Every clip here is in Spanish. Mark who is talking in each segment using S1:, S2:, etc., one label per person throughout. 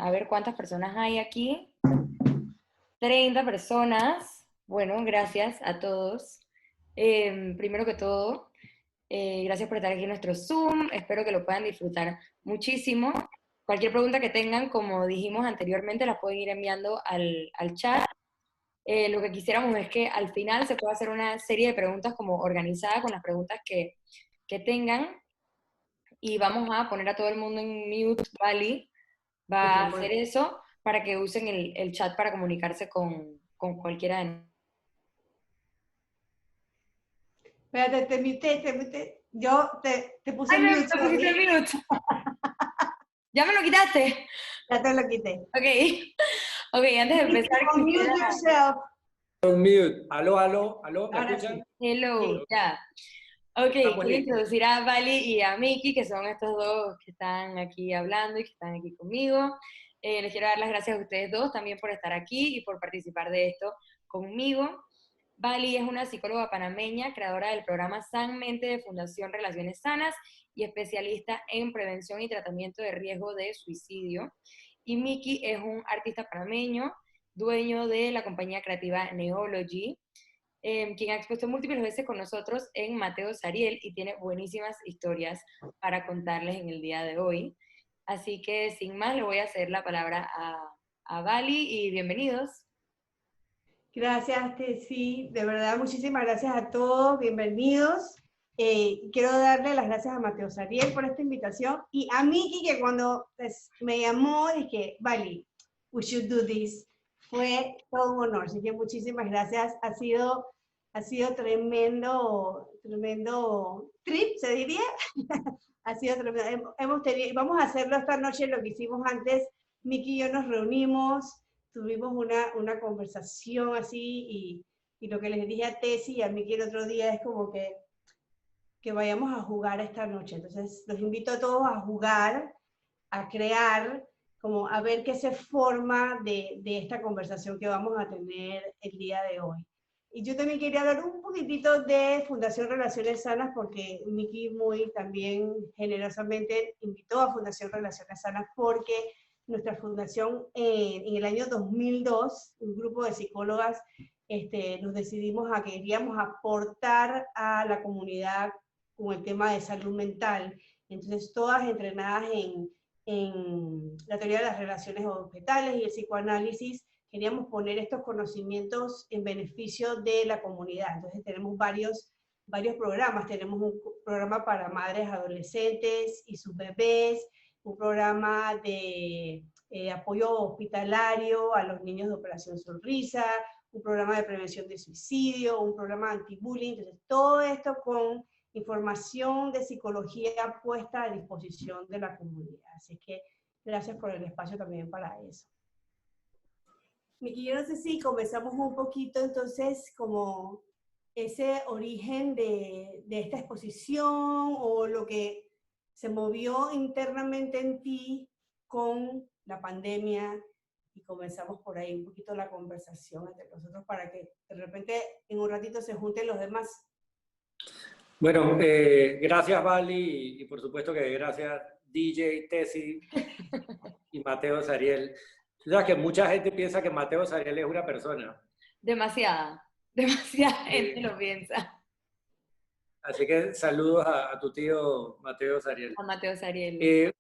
S1: A ver cuántas personas hay aquí. 30 personas. Bueno, gracias a todos. Primero que todo, gracias por estar aquí en nuestro Zoom. Espero que lo puedan disfrutar muchísimo. Cualquier pregunta que tengan, como dijimos anteriormente, la pueden ir enviando al chat. Lo que quisiéramos es que al final se pueda hacer una serie de preguntas como organizada con las preguntas que tengan. Y vamos a poner a todo el mundo en mute. Vali va a hacer eso para que usen el chat para comunicarse con cualquiera de nosotros.
S2: Espérate, te muté. Yo te puse
S1: ¡Ay,
S2: en
S1: me
S2: mute.
S1: pusiste el minuto! ¿Ya me lo quitaste?
S2: Ya te lo quité.
S1: Ok. Ok, antes de empezar
S2: Unmute yourself.
S3: Mute. Aló, aló, aló, ¿me
S2: Ahora
S3: escuchan?
S2: sí.
S1: hello,
S2: Sí.
S1: ya. Ok,
S3: Estamos
S1: quiero
S3: listos.
S1: introducir a Vali y a Miki, que son estos dos que están aquí hablando y que están aquí conmigo. Les quiero dar las gracias a ustedes dos también por estar aquí y por participar de esto conmigo. Vali es una psicóloga panameña, creadora del programa San Mente de Fundación Relaciones Sanas y especialista en prevención y tratamiento de riesgo de suicidio. Y Miki es un artista panameño, dueño de la compañía creativa Neology, quien ha expuesto múltiples veces con nosotros en Mateo Sariel y tiene buenísimas historias para contarles en el día de hoy. Así que sin más le voy a hacer la palabra a Vali y bienvenidos.
S2: Gracias, Tessy. De verdad, muchísimas gracias a todos. Bienvenidos. Quiero darle las gracias a Mateo Sariel por esta invitación y a Miki, que cuando me llamó dije, Vali, we should do this. Fue todo un honor. Así que muchísimas gracias. Ha sido tremendo trip, se diría. Ha sido tremendo. Vamos a hacerlo esta noche, lo que hicimos antes. Miki y yo nos reunimos, tuvimos una conversación así y lo que les dije a Tessy y a Miki el otro día es como que vayamos a jugar esta noche. Entonces los invito a todos a jugar, a crear, como a ver qué se forma de esta conversación que vamos a tener el día de hoy. Y yo también quería hablar un poquitito de Fundación Relaciones Sanas, porque Miki muy también generosamente invitó a Fundación Relaciones Sanas, porque nuestra fundación en el año 2002, un grupo de psicólogas, nos decidimos a que queríamos aportar a la comunidad con el tema de salud mental. Entonces todas entrenadas en la teoría de las relaciones objetales y el psicoanálisis, queríamos poner estos conocimientos en beneficio de la comunidad. Entonces tenemos varios programas. Tenemos un programa para madres adolescentes y sus bebés, un programa de apoyo hospitalario a los niños de Operación Sonrisa, un programa de prevención de suicidio, un programa anti-bullying. Entonces todo esto con información de psicología puesta a disposición de la comunidad. Así que gracias por el espacio también para eso. Miki, yo no sé si comenzamos un poquito entonces como ese origen de esta exposición o lo que se movió internamente en ti con la pandemia, y comenzamos por ahí un poquito la conversación entre nosotros para que de repente en un ratito se junten los demás.
S3: Bueno, gracias Vali y por supuesto que gracias DJ, Tessy y Mateo Sariel. O sea, que mucha gente piensa que Mateo Sariel es una persona.
S1: Demasiada gente lo piensa.
S3: Así que saludos a tu tío Mateo Sariel.
S1: A Mateo Sariel.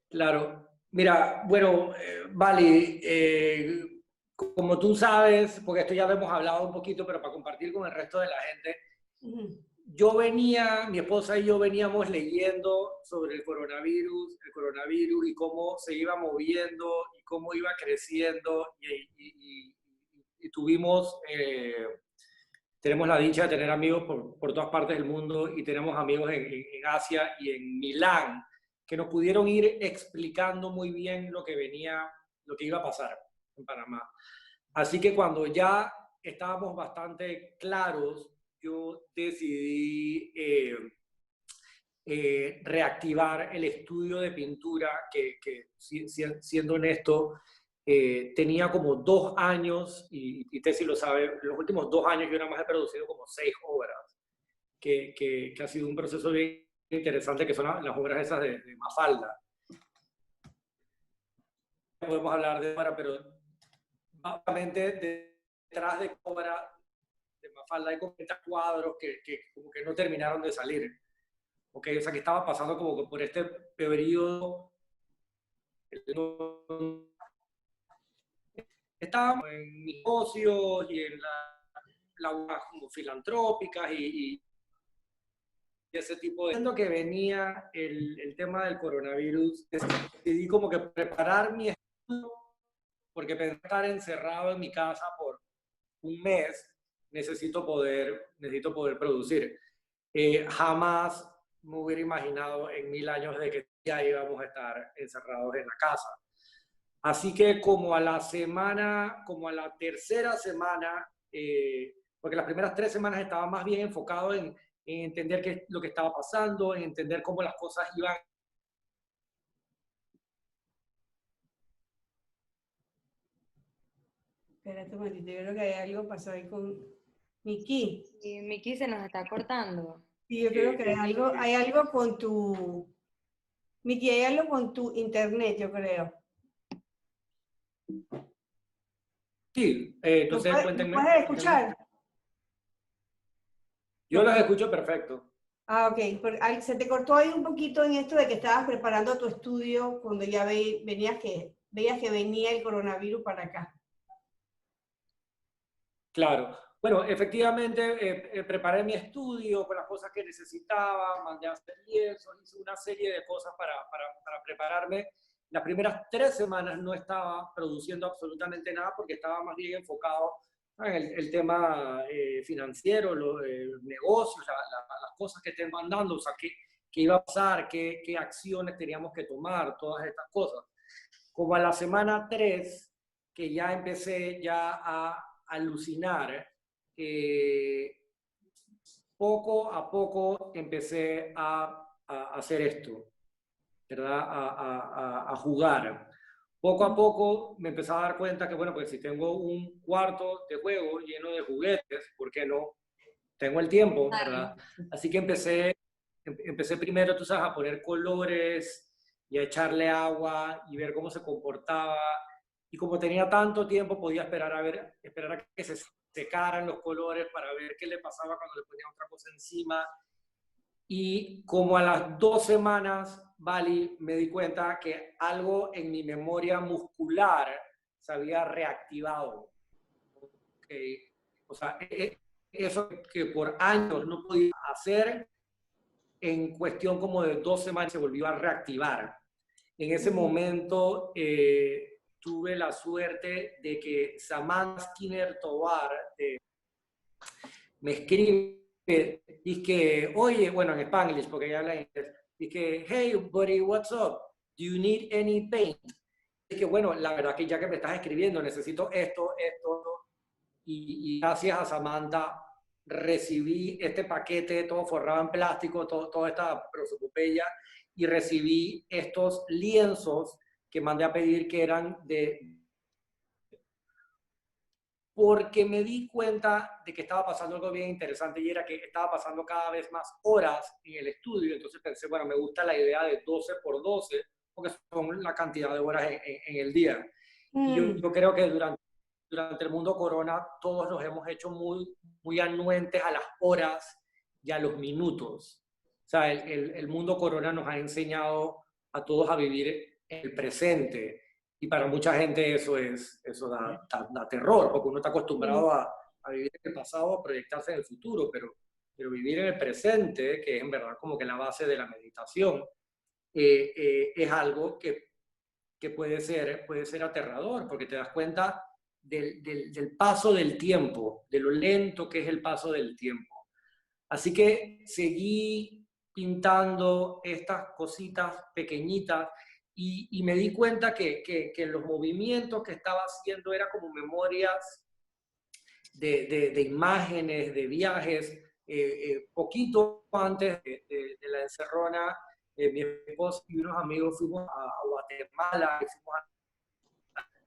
S3: Claro, mira, bueno, Vali, como tú sabes, porque esto ya lo hemos hablado un poquito, pero para compartir con el resto de la gente, mi esposa y yo veníamos leyendo sobre el coronavirus y cómo se iba moviendo y cómo iba creciendo y tenemos la dicha de tener amigos por todas partes del mundo y tenemos amigos en Asia y en Milán que nos pudieron ir explicando muy bien lo que iba a pasar en Panamá. Así que cuando ya estábamos bastante claros, yo decidí reactivar el estudio de pintura que siendo honesto, tenía como 2 años, y Tessy lo sabe, los últimos 2 años yo nada más he producido como 6 obras, que ha sido un proceso bien interesante, que son las obras esas de Mafalda. podemos hablar de Cobra, pero básicamente detrás de Cobra, de Mafalda, hay como 30 cuadros que como que no terminaron de salir. Okay, o sea, que estaba pasando como que por este periodo. Estábamos en negocios y en las como filantrópicas y ese tipo de... Viendo que venía el tema del coronavirus, decidí como que preparar mi estudio, porque pensé estar encerrado en mi casa por un mes, necesito poder producir. Jamás me hubiera imaginado en 1000 años de que ya íbamos a estar encerrados en la casa. Así que como a la semana, como a la tercera semana, porque las primeras 3 semanas estaba más bien enfocado en entender qué es lo que estaba pasando, en entender cómo las cosas iban.
S2: Espérate un momentito, yo creo que hay algo pasó ahí con Miki.
S1: Y Miki se nos está cortando.
S2: Sí, yo creo que hay algo con tu... Miki, hay algo con tu internet, yo creo.
S3: Sí,
S2: ¿Lo
S3: entonces
S2: puedes,
S3: cuéntenme.
S2: lo puedes escuchar?
S3: Yo los escucho perfecto.
S2: Ah, ok. Se te cortó ahí un poquito en esto de que estabas preparando tu estudio cuando ya veías que venía el coronavirus para acá.
S3: Claro. Bueno, efectivamente preparé mi estudio con las cosas que necesitaba, mandé a hacer lienzos, hice una serie de cosas para prepararme. Las primeras 3 semanas no estaba produciendo absolutamente nada porque estaba más bien enfocado en el tema financiero, los negocios, las cosas que estén mandando, o sea, qué iba a pasar, qué acciones teníamos que tomar, todas estas cosas. Como a la semana 3, que ya empecé ya a alucinar, poco a poco empecé a hacer esto, ¿verdad? A jugar. Poco a poco me empecé a dar cuenta que, bueno, pues si tengo un cuarto de juego lleno de juguetes, ¿por qué no? Tengo el tiempo, ¿verdad? Así que empecé primero, tú sabes, a poner colores y a echarle agua y ver cómo se comportaba. Y como tenía tanto tiempo, podía esperar a que se secaran los colores para ver qué le pasaba cuando le ponía otra cosa encima. Y como a las 2 semanas, Vali, me di cuenta que algo en mi memoria muscular se había reactivado. Okay. O sea, eso que por años no podía hacer, en cuestión como de 2 semanas se volvió a reactivar. En ese momento tuve la suerte de que Samantha Skinner Tovar me escribe, dice que, oye, bueno, en Spanglish, porque ella habla inglés, dice que, hey, buddy, what's up? Do you need any paint? Dice que, bueno, la verdad que ya que me estás escribiendo, necesito esto, y gracias a Samantha recibí este paquete todo forrado en plástico, toda esta prosopopeya, y recibí estos lienzos que mandé a pedir que eran porque me di cuenta de que estaba pasando algo bien interesante y era que estaba pasando cada vez más horas en el estudio. Entonces pensé, bueno, me gusta la idea de 12 por 12, porque son la cantidad de horas en el día. Y yo creo que durante el mundo corona todos nos hemos hecho muy anuentes a las horas y a los minutos. O sea, el mundo corona nos ha enseñado a todos a vivir el presente. Y para mucha gente eso da terror, porque uno está acostumbrado a vivir en el pasado, a proyectarse en el futuro, pero vivir en el presente, que es en verdad como que la base de la meditación, es algo que puede ser aterrador, porque te das cuenta del paso del tiempo, de lo lento que es el paso del tiempo. Así que seguí pintando estas cositas pequeñitas y me di cuenta que los movimientos que estaba haciendo eran como memorias de imágenes, de viajes. Poquito antes de la encerrona, mi esposo y unos amigos fuimos a Guatemala, fuimos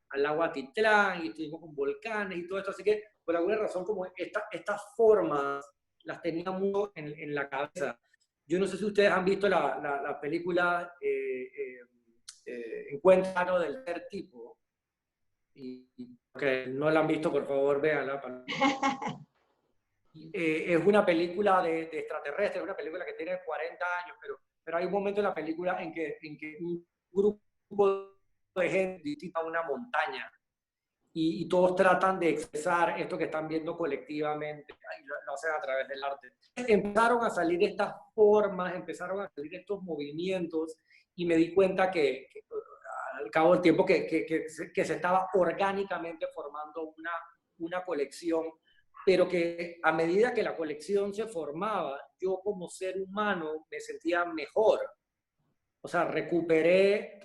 S3: al lago Atitlán y estuvimos con volcanes y todo esto, así que por alguna razón como estas formas las tenía mucho en la cabeza. Yo no sé si ustedes han visto la película encuentro del tercer tipo, y que no la han visto, por favor, véanla. Es una película de extraterrestres, es una película que tiene 40 años, pero hay un momento en la película en que un grupo de gente visita una montaña y todos tratan de expresar esto que están viendo colectivamente, y lo hacen a través del arte. Empezaron a salir estas formas, empezaron a salir estos movimientos, y me di cuenta que al cabo del tiempo que se estaba orgánicamente formando una colección, pero que a medida que la colección se formaba, yo como ser humano me sentía mejor. O sea, recuperé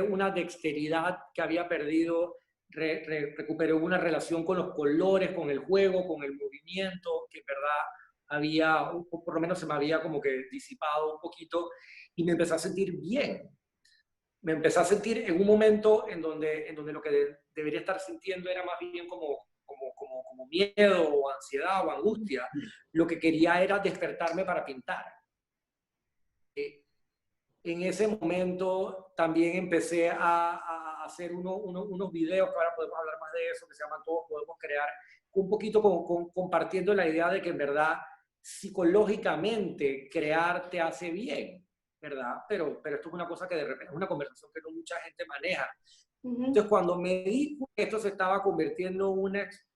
S3: una dexteridad que había perdido, recuperé una relación con los colores, con el juego, con el movimiento, que en verdad había, por lo menos se me había como que disipado un poquito, y me empecé a sentir bien. Me empecé a sentir en un momento en donde lo que debería estar sintiendo era más bien como miedo o ansiedad o angustia. Lo que quería era despertarme para pintar. En ese momento también empecé a hacer unos videos, que ahora podemos hablar más de eso, que se llaman Todos Podemos Crear, un poquito compartiendo la idea de que en verdad psicológicamente crear te hace bien, ¿verdad? Pero esto es una cosa que de repente es una conversación que no mucha gente maneja. Entonces, cuando me di cuenta que esto se estaba convirtiendo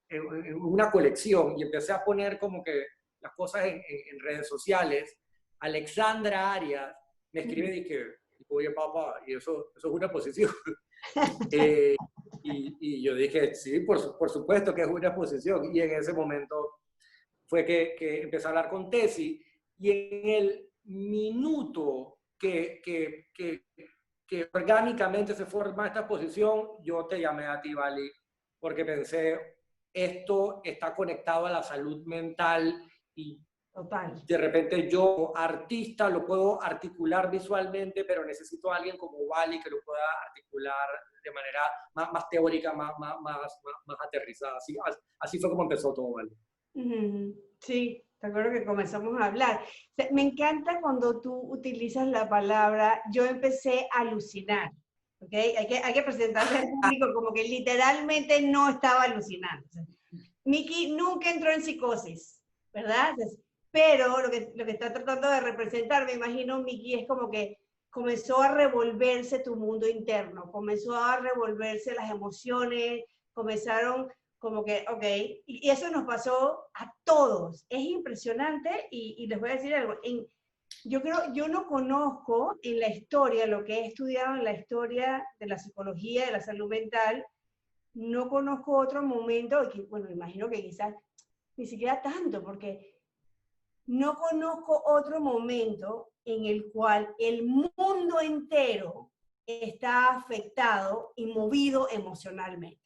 S3: en una colección, y empecé a poner como que las cosas en redes sociales, Alexandra Arias me escribe y que, oye papá, y eso es una posición. Y yo dije, sí, por supuesto que es una posición. Y en ese momento fue que empecé a hablar con Tessy, y en el minuto que orgánicamente se forma esta posición, yo te llamé a ti, Vali, porque pensé, esto está conectado a la salud mental, y
S2: Total.
S3: de repente yo, artista, lo puedo articular visualmente, pero necesito a alguien como Vali que lo pueda articular de manera más teórica, más aterrizada. Así fue como empezó todo, Vali.
S2: Sí, te acuerdo que comenzamos a hablar. O sea, me encanta cuando tú utilizas la palabra, yo empecé a alucinar, ¿ok? Hay que presentarse al público como que literalmente no estaba alucinando. O sea, Miki nunca entró en psicosis, ¿verdad? Pero lo que está tratando de representar, me imagino, Miki, es como que comenzó a revolverse tu mundo interno, comenzó a revolverse las emociones, comenzaron como que, ok, y eso nos pasó a todos. Es impresionante, y les voy a decir algo. Yo no conozco en la historia, lo que he estudiado en la historia de la psicología, de la salud mental, no conozco otro momento, que, bueno, imagino que quizás ni siquiera tanto, porque no conozco otro momento en el cual el mundo entero está afectado y movido emocionalmente.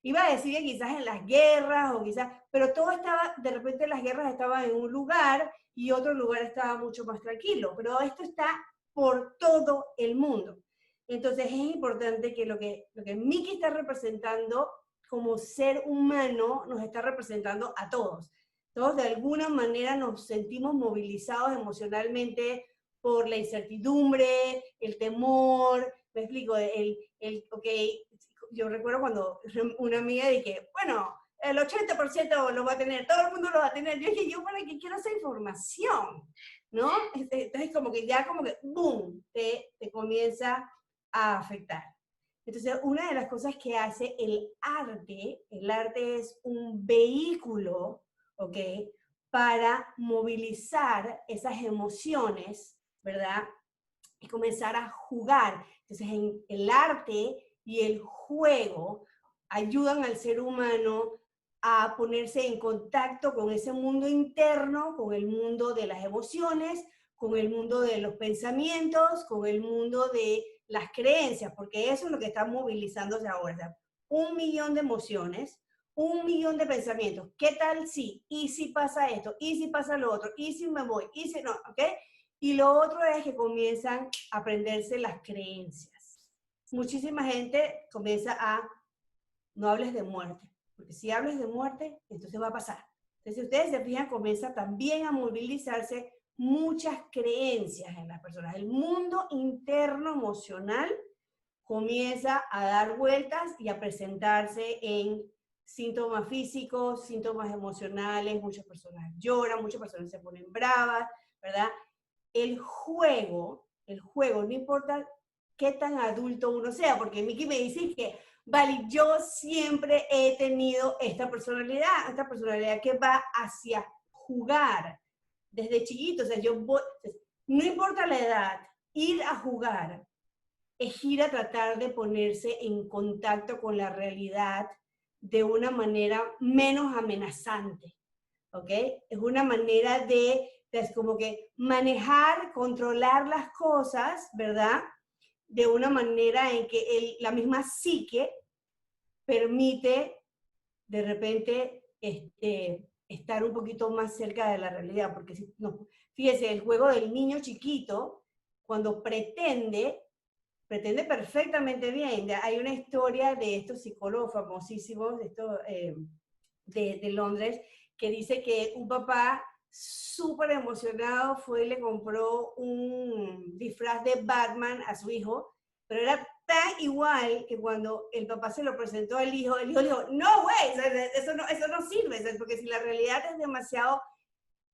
S2: Iba a decir que quizás en las guerras, o quizás, pero todo estaba, de repente las guerras estaban en un lugar y otro lugar estaba mucho más tranquilo, pero esto está por todo el mundo. Entonces es importante que lo que Miki está representando como ser humano nos está representando a todos. Todos de alguna manera nos sentimos movilizados emocionalmente por la incertidumbre, el temor, me explico, ok, yo recuerdo cuando una amiga dije, bueno, el 80% lo va a tener, todo el mundo lo va a tener. Yo dije, ¿yo para qué quiero esa información? ¿No? Entonces como que ya como que, ¡boom!, te comienza a afectar. Entonces, una de las cosas que hace el arte es un vehículo, ¿ok?, para movilizar esas emociones, ¿verdad?, y comenzar a jugar. Entonces, en el arte y el juego ayudan al ser humano a ponerse en contacto con ese mundo interno, con el mundo de las emociones, con el mundo de los pensamientos, con el mundo de las creencias, porque eso es lo que está movilizándose ahora. O sea, 1 millón de emociones, 1 millón de pensamientos. ¿Qué tal si? ¿Y si pasa esto? ¿Y si pasa lo otro? ¿Y si me voy? ¿Y si no? ¿Ok? Y lo otro es que comienzan a aprenderse las creencias. Muchísima gente comienza a, no hables de muerte, porque si hables de muerte, entonces va a pasar. Entonces, si ustedes se fijan, comienza también a movilizarse muchas creencias en las personas. El mundo interno emocional comienza a dar vueltas y a presentarse en síntomas físicos, síntomas emocionales, muchas personas lloran, muchas personas se ponen bravas, ¿verdad? El juego, no importa qué tan adulto uno sea, porque Miki me dice que, vale, yo siempre he tenido esta personalidad que va hacia jugar desde chiquito, o sea, no importa la edad, ir a jugar es ir a tratar de ponerse en contacto con la realidad de una manera menos amenazante, ¿ok? Es una manera de como que manejar, controlar las cosas, ¿verdad? De una manera en que la misma psique permite de repente estar un poquito más cerca de la realidad, porque si, no, fíjese, el juego del niño chiquito, cuando pretende perfectamente bien. Hay una historia de estos psicólogos famosísimos de Londres que dice que un papá súper emocionado fue y le compró un disfraz de Batman a su hijo, pero era tan igual que cuando el papá se lo presentó al hijo, el hijo le dijo, no, güey, eso no sirve, porque si la realidad es demasiado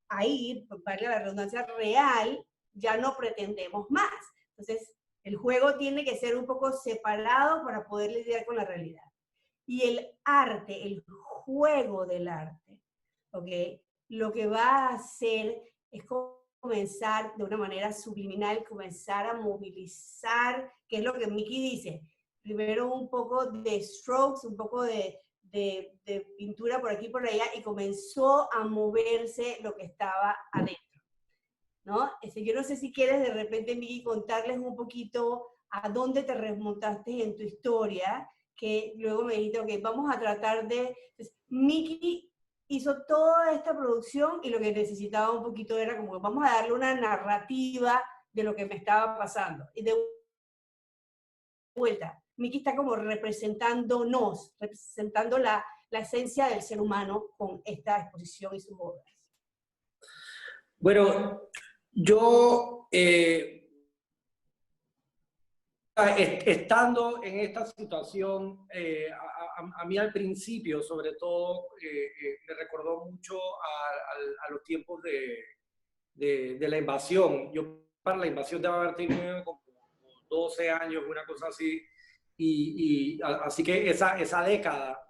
S2: ahí, para la redundancia, real, ya no pretendemos más. Entonces, el juego tiene que ser un poco separado para poder lidiar con la realidad. Y el arte, el juego del arte, ¿ok? Lo que va a hacer es comenzar de una manera subliminal, comenzar a movilizar, que es lo que Miki dice. Primero un poco de strokes, un poco de pintura por aquí y por allá, y comenzó a moverse lo que estaba adentro, ¿no? Yo no sé si quieres de repente, Miki, contarles un poquito a dónde te remontaste en tu historia, que luego me dijiste, ok, vamos a tratar de... Entonces, Miki hizo toda esta producción y lo que necesitaba un poquito era como, vamos a darle una narrativa de lo que me estaba pasando. Y de vuelta, Miki está como representándonos, representando la esencia del ser humano con esta exposición y sus obras.
S3: Bueno, yo, estando en esta situación, a mí al principio, sobre todo, me recordó mucho a los tiempos de la invasión. Yo para la invasión debo haber tenido como 12 años, una cosa así, así que esa década,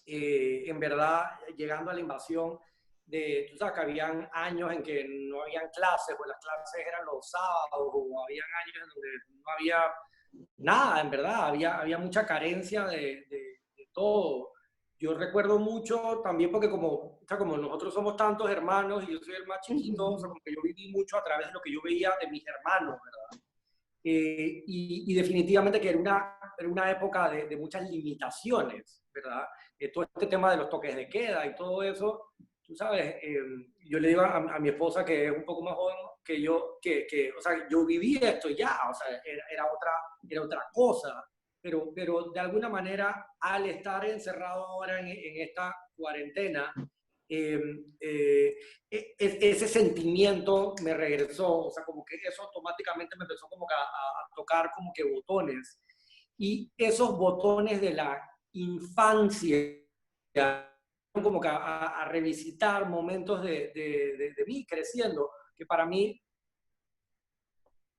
S3: en verdad, llegando a la invasión, tú sabes que habían años en que no habían clases, pues las clases eran los sábados, o habían años en donde no había nada, en verdad, había mucha carencia de todo. Yo recuerdo mucho también porque o sea, como nosotros somos tantos hermanos y yo soy el más chiquito, o sea, como que yo viví mucho a través de lo que yo veía de mis hermanos, ¿verdad? Y definitivamente que era una época de muchas limitaciones, ¿verdad? Todo este tema de los toques de queda y todo eso, tú sabes, yo le digo a mi esposa que es un poco más joven que yo, o sea, yo viví esto ya, o sea, era otra cosa, pero de alguna manera al estar encerrado ahora en esta cuarentena, eh, ese sentimiento me regresó, o sea, como que eso automáticamente me empezó como que a tocar como que botones. Y esos botones de la infancia, como que a revisitar momentos de mí creciendo, que para mí,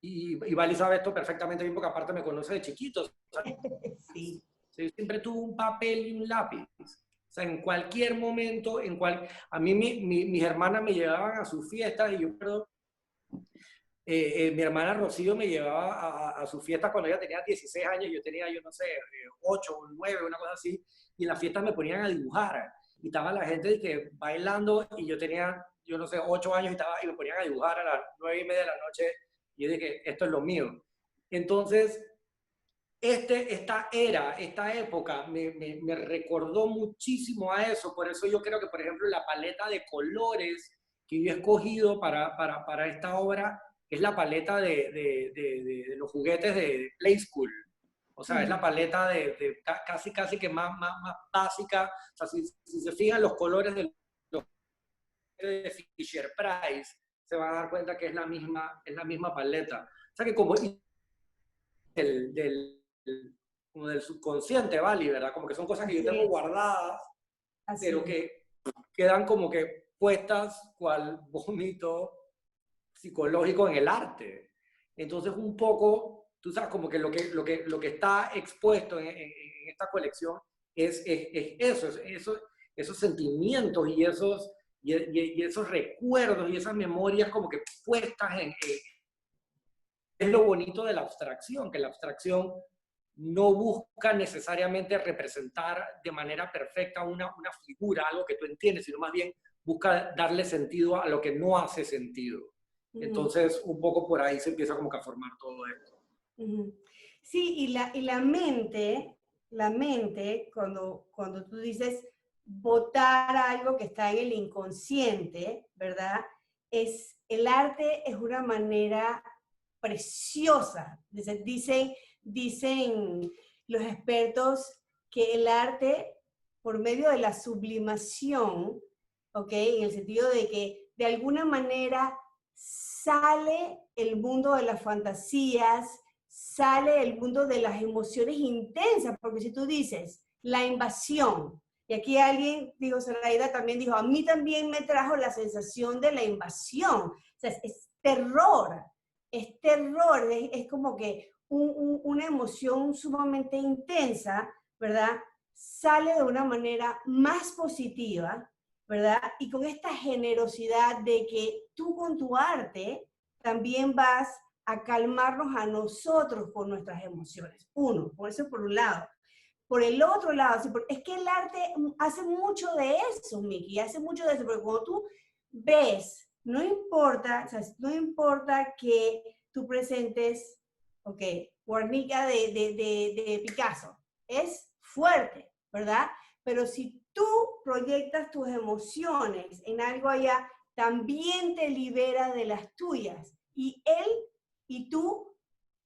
S3: y Vali sabe esto perfectamente bien porque aparte me conoce de chiquito, o sea,
S2: Sí.
S3: yo siempre tuve un papel y un lápiz. O sea, en cualquier momento, a mí mis hermanas me llevaban a sus fiestas y yo, perdón, mi hermana Rocío me llevaba a sus fiestas cuando ella tenía 16 años, yo tenía, yo no sé, 8 o 9, una cosa así, y en las fiestas me ponían a dibujar. Y estaba la gente que bailando y yo tenía, yo no sé, 8 años y me ponían a dibujar a las 9:30 de la noche y yo dije, esto es lo mío. Entonces, esta época me recordó muchísimo a eso, por eso yo creo que, por ejemplo, la paleta de colores que yo he escogido para esta obra es la paleta de los juguetes de Play School. O sea, es la paleta casi que más básica. O sea, si se fijan los colores de los de Fisher Price, se van a dar cuenta que es la misma paleta. O sea, que como del como del subconsciente, ¿vale? ¿Verdad? Como que son cosas que yo tengo guardadas, pero que quedan como que puestas cual vómito psicológico en el arte. Entonces, un poco, tú sabes, como que lo que está expuesto en esta colección es eso, esos sentimientos y esos recuerdos y esas memorias como que puestas es lo bonito de la abstracción, que la abstracción no busca necesariamente representar de manera perfecta una figura, algo que tú entiendes, sino más bien busca darle sentido a lo que no hace sentido. Entonces, un poco por ahí se empieza como que a formar todo esto.
S2: Sí, y la mente cuando tú dices botar algo que está en el inconsciente, ¿verdad? El arte es una manera preciosa. Dicen los expertos que el arte, por medio de la sublimación, ¿ok? En el sentido de que de alguna manera sale el mundo de las fantasías, sale el mundo de las emociones intensas, porque si tú dices la invasión, y aquí alguien, dijo, Zoraida también dijo, a mí también me trajo la sensación de la invasión, o sea, es terror, es como que una emoción sumamente intensa, ¿verdad? Sale de una manera más positiva, ¿verdad? Y con esta generosidad de que tú con tu arte también vas a calmarnos a nosotros con nuestras emociones. Uno, por eso por un lado. Por el otro lado, es que el arte hace mucho de eso, Miki, hace mucho de eso, porque cuando tú ves, no importa, o sea, no importa que tú presentes, ok, Guernica de Picasso, es fuerte, ¿verdad? Pero si tú proyectas tus emociones en algo allá, también te libera de las tuyas. Y él y tú,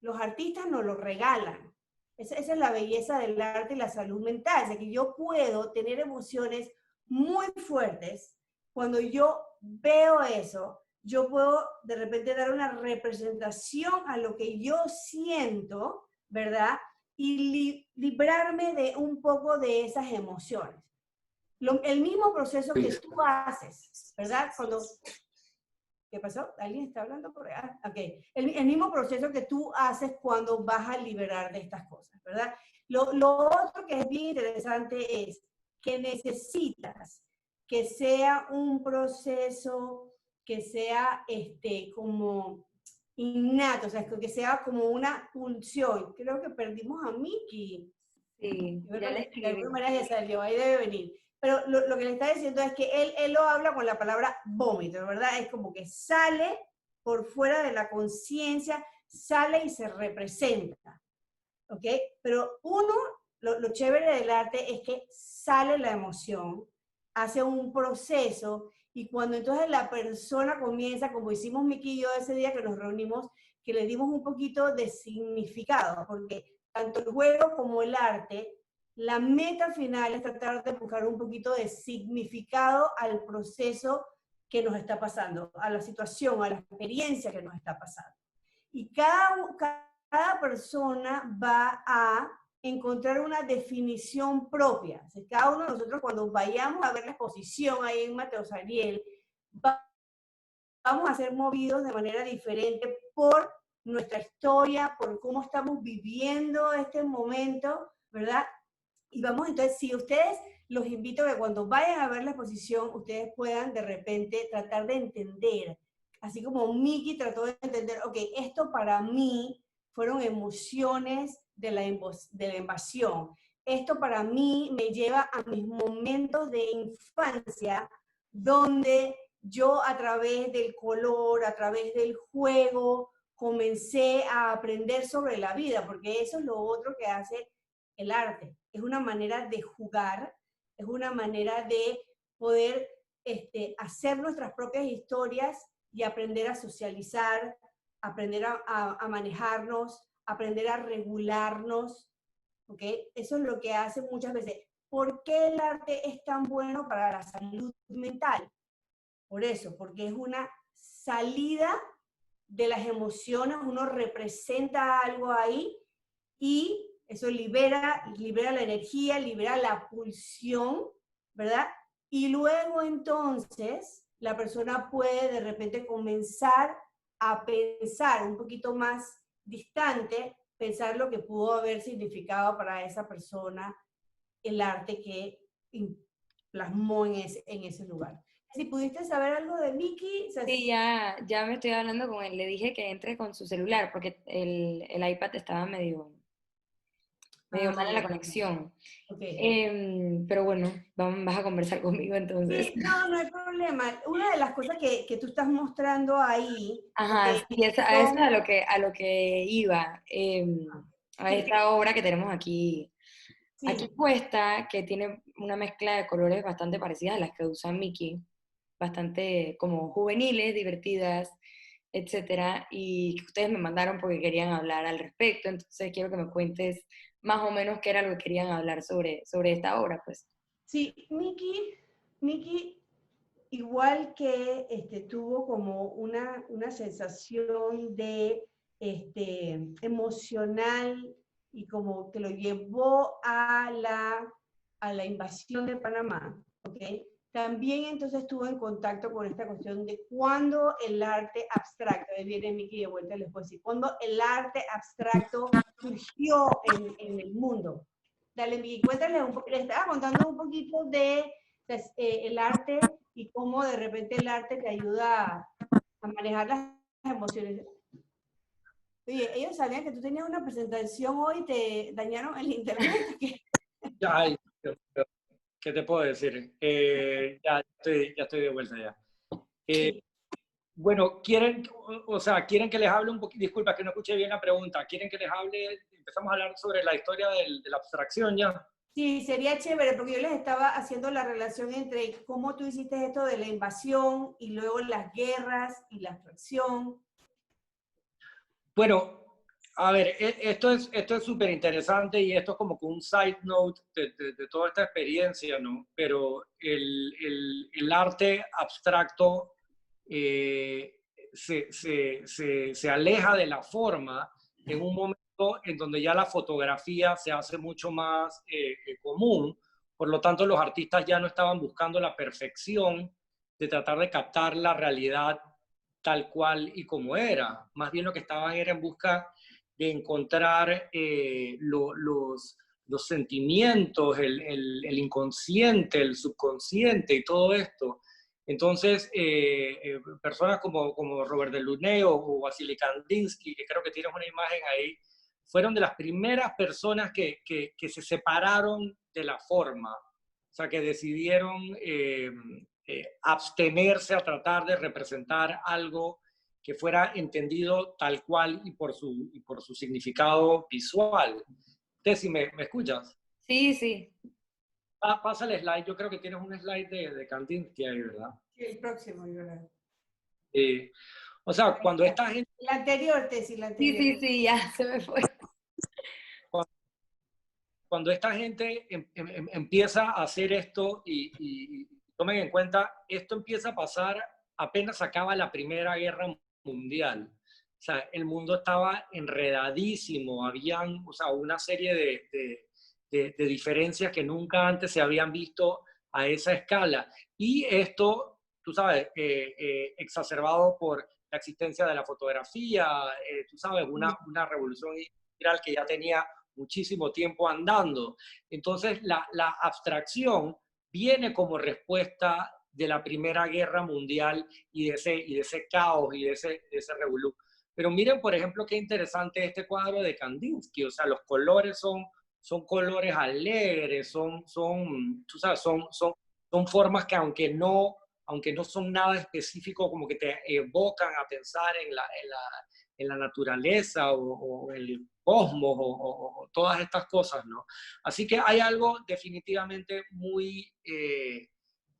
S2: los artistas, nos lo regalan. Esa es la belleza del arte y la salud mental. O sea, que yo puedo tener emociones muy fuertes. Cuando yo veo eso, yo puedo de repente dar una representación a lo que yo siento, ¿verdad? Y librarme de un poco de esas emociones. El mismo proceso que tú haces, ¿verdad? ¿Qué pasó? ¿Alguien está hablando por ahí? Ok. El mismo proceso que tú haces cuando vas a liberar de estas cosas, ¿verdad? Lo otro que es bien interesante es que necesitas que sea un proceso que sea como innato, o sea, que sea como una pulsión. Creo que perdimos a Miki.
S1: Sí, ya le
S2: De alguna
S1: escribí.
S2: manera ya salió, ahí debe venir. Pero lo que le está diciendo es que él lo habla con la palabra vómito, ¿verdad? Es como que sale por fuera de la conciencia, sale y se representa, ¿ok? Pero lo chévere del arte es que sale la emoción, hace un proceso, y cuando entonces la persona comienza, como hicimos Miki y yo ese día que nos reunimos, que le dimos un poquito de significado, porque tanto el juego como el arte, la meta final es tratar de buscar un poquito de significado al proceso que nos está pasando, a la situación, a la experiencia que nos está pasando. Y cada persona va a encontrar una definición propia. O sea, cada uno de nosotros cuando vayamos a ver la exposición ahí en Mateos Ariel, vamos a ser movidos de manera diferente por nuestra historia, por cómo estamos viviendo este momento, ¿verdad? Y vamos entonces, si ustedes, los invito a que cuando vayan a ver la exposición, ustedes puedan de repente tratar de entender, así como Miki trató de entender, ok, esto para mí fueron emociones de la invasión. Esto para mí me lleva a mis momentos de infancia, donde yo a través del color, a través del juego, comencé a aprender sobre la vida, porque eso es lo otro que hace el arte. Es una manera de jugar, es una manera de poder hacer nuestras propias historias y aprender a socializar, aprender a manejarnos, aprender a regularnos, ¿ok? Eso es lo que hace muchas veces. ¿Por qué el arte es tan bueno para la salud mental? Por eso, porque es una salida de las emociones, uno representa algo ahí y Eso libera la energía, libera la pulsión, ¿verdad? Y luego entonces la persona puede de repente comenzar a pensar un poquito más distante, pensar lo que pudo haber significado para esa persona el arte que plasmó en ese lugar. Si pudiste saber algo de Mickey, o sea,
S1: Sí, ya me estoy hablando con él. Le dije que entre con su celular porque el iPad estaba medio mala la conexión.
S2: ok.
S1: Pero bueno, vas a conversar conmigo entonces.
S2: Sí, no, no hay problema. Una de las cosas que tú estás mostrando ahí, ok,
S1: Ajá, sí, a eso es
S2: son,
S1: a lo que iba. A
S2: sí,
S1: esta obra que tenemos aquí
S2: sí,
S1: puesta, que tiene una mezcla de colores bastante parecidas a las que usa Mickey, bastante como juveniles, divertidas, etcétera, y que ustedes me mandaron porque querían hablar al respecto, entonces quiero que me cuentes más o menos qué era lo que querían hablar sobre esta obra, pues.
S2: sí, Mickey igual que tuvo como una sensación de emocional y como que lo llevó a la invasión de Panamá, ¿ok? También entonces estuvo en contacto con esta cuestión de cuándo el arte abstracto, ahí viene Mickey de vuelta, les puedo decir, cuándo el arte abstracto surgió en el mundo. Dale, Mickey, cuéntale un poco, les estaba contando un poquito de el arte y cómo de repente el arte te ayuda a manejar las emociones. Oye, ellos sabían que tú tenías una presentación hoy y te dañaron el internet.
S3: Ay, ¿qué te puedo decir? Ya estoy de vuelta ya.
S2: Sí.
S3: Bueno, quieren que les hable un poquito, disculpa que no escuché bien la pregunta, quieren que les hable, empezamos a hablar sobre la historia de la abstracción ya.
S2: Sí, sería chévere porque yo les estaba haciendo la relación entre cómo tú hiciste esto de la invasión y luego las guerras y la abstracción.
S3: Bueno, a ver, esto es súper interesante y esto es como que un side note de toda esta experiencia, ¿no? Pero el arte abstracto eh, se aleja de la forma en un momento en donde ya la fotografía se hace mucho más común. Por lo tanto, los artistas ya no estaban buscando la perfección de tratar de captar la realidad tal cual y como era. Más bien lo que estaban era en busca de encontrar los sentimientos, el inconsciente, el subconsciente y todo esto. Entonces, personas como Robert Delaunay o Vasily Kandinsky, que creo que tienes una imagen ahí, fueron de las primeras personas que se separaron de la forma, o sea, que decidieron abstenerse a tratar de representar algo que fuera entendido tal cual y por su significado visual. Tessy, ¿me escuchas?
S1: Sí, sí.
S3: Pasa el slide, yo creo que tienes un slide de Kandinsky ahí, ¿verdad?
S2: Sí, el próximo, yo creo.
S3: O sea, cuando esta gente,
S2: La anterior, Tessy, la
S1: Sí,
S2: anterior.
S1: sí, sí, ya se me fue.
S3: cuando esta gente empieza a hacer esto y tomen en cuenta, esto empieza a pasar apenas acaba la Primera Guerra Mundial. O sea, el mundo estaba enredadísimo, habían, o sea, una serie de diferencias que nunca antes se habían visto a esa escala. Y esto, tú sabes, exacerbado por la existencia de la fotografía, tú sabes, una revolución industrial que ya tenía muchísimo tiempo andando. Entonces, la abstracción viene como respuesta de la Primera Guerra Mundial y de ese caos y de ese revolú. Pero miren, por ejemplo, qué interesante este cuadro de Kandinsky. O sea, los colores son colores alegres, tú sabes, son formas que aunque no son nada específico, como que te evocan a pensar en la naturaleza o el cosmos o todas estas cosas, ¿no? Así que hay algo definitivamente muy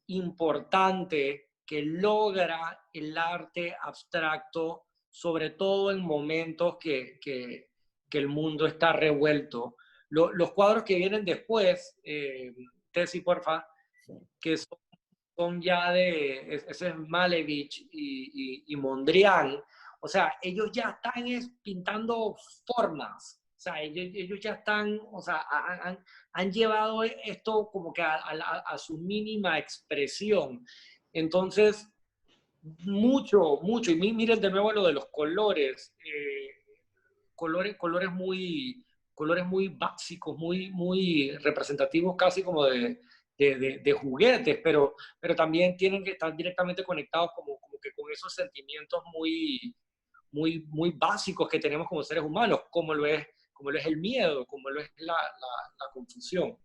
S3: importante que logra el arte abstracto, sobre todo en momentos que el mundo está revuelto. Los cuadros que vienen después, Tessy, porfa, que son ya ese es Malevich y Mondrian, o sea, ellos ya están pintando formas, sea, ellos ya están, o sea, han llevado esto como que a su mínima expresión. Entonces, mucho, y miren de nuevo lo de los colores, colores muy básicos, muy representativos, casi como de juguetes, pero también tienen que estar directamente conectados como que con esos sentimientos muy básicos que tenemos como seres humanos, como lo es el miedo, como lo es la confusión.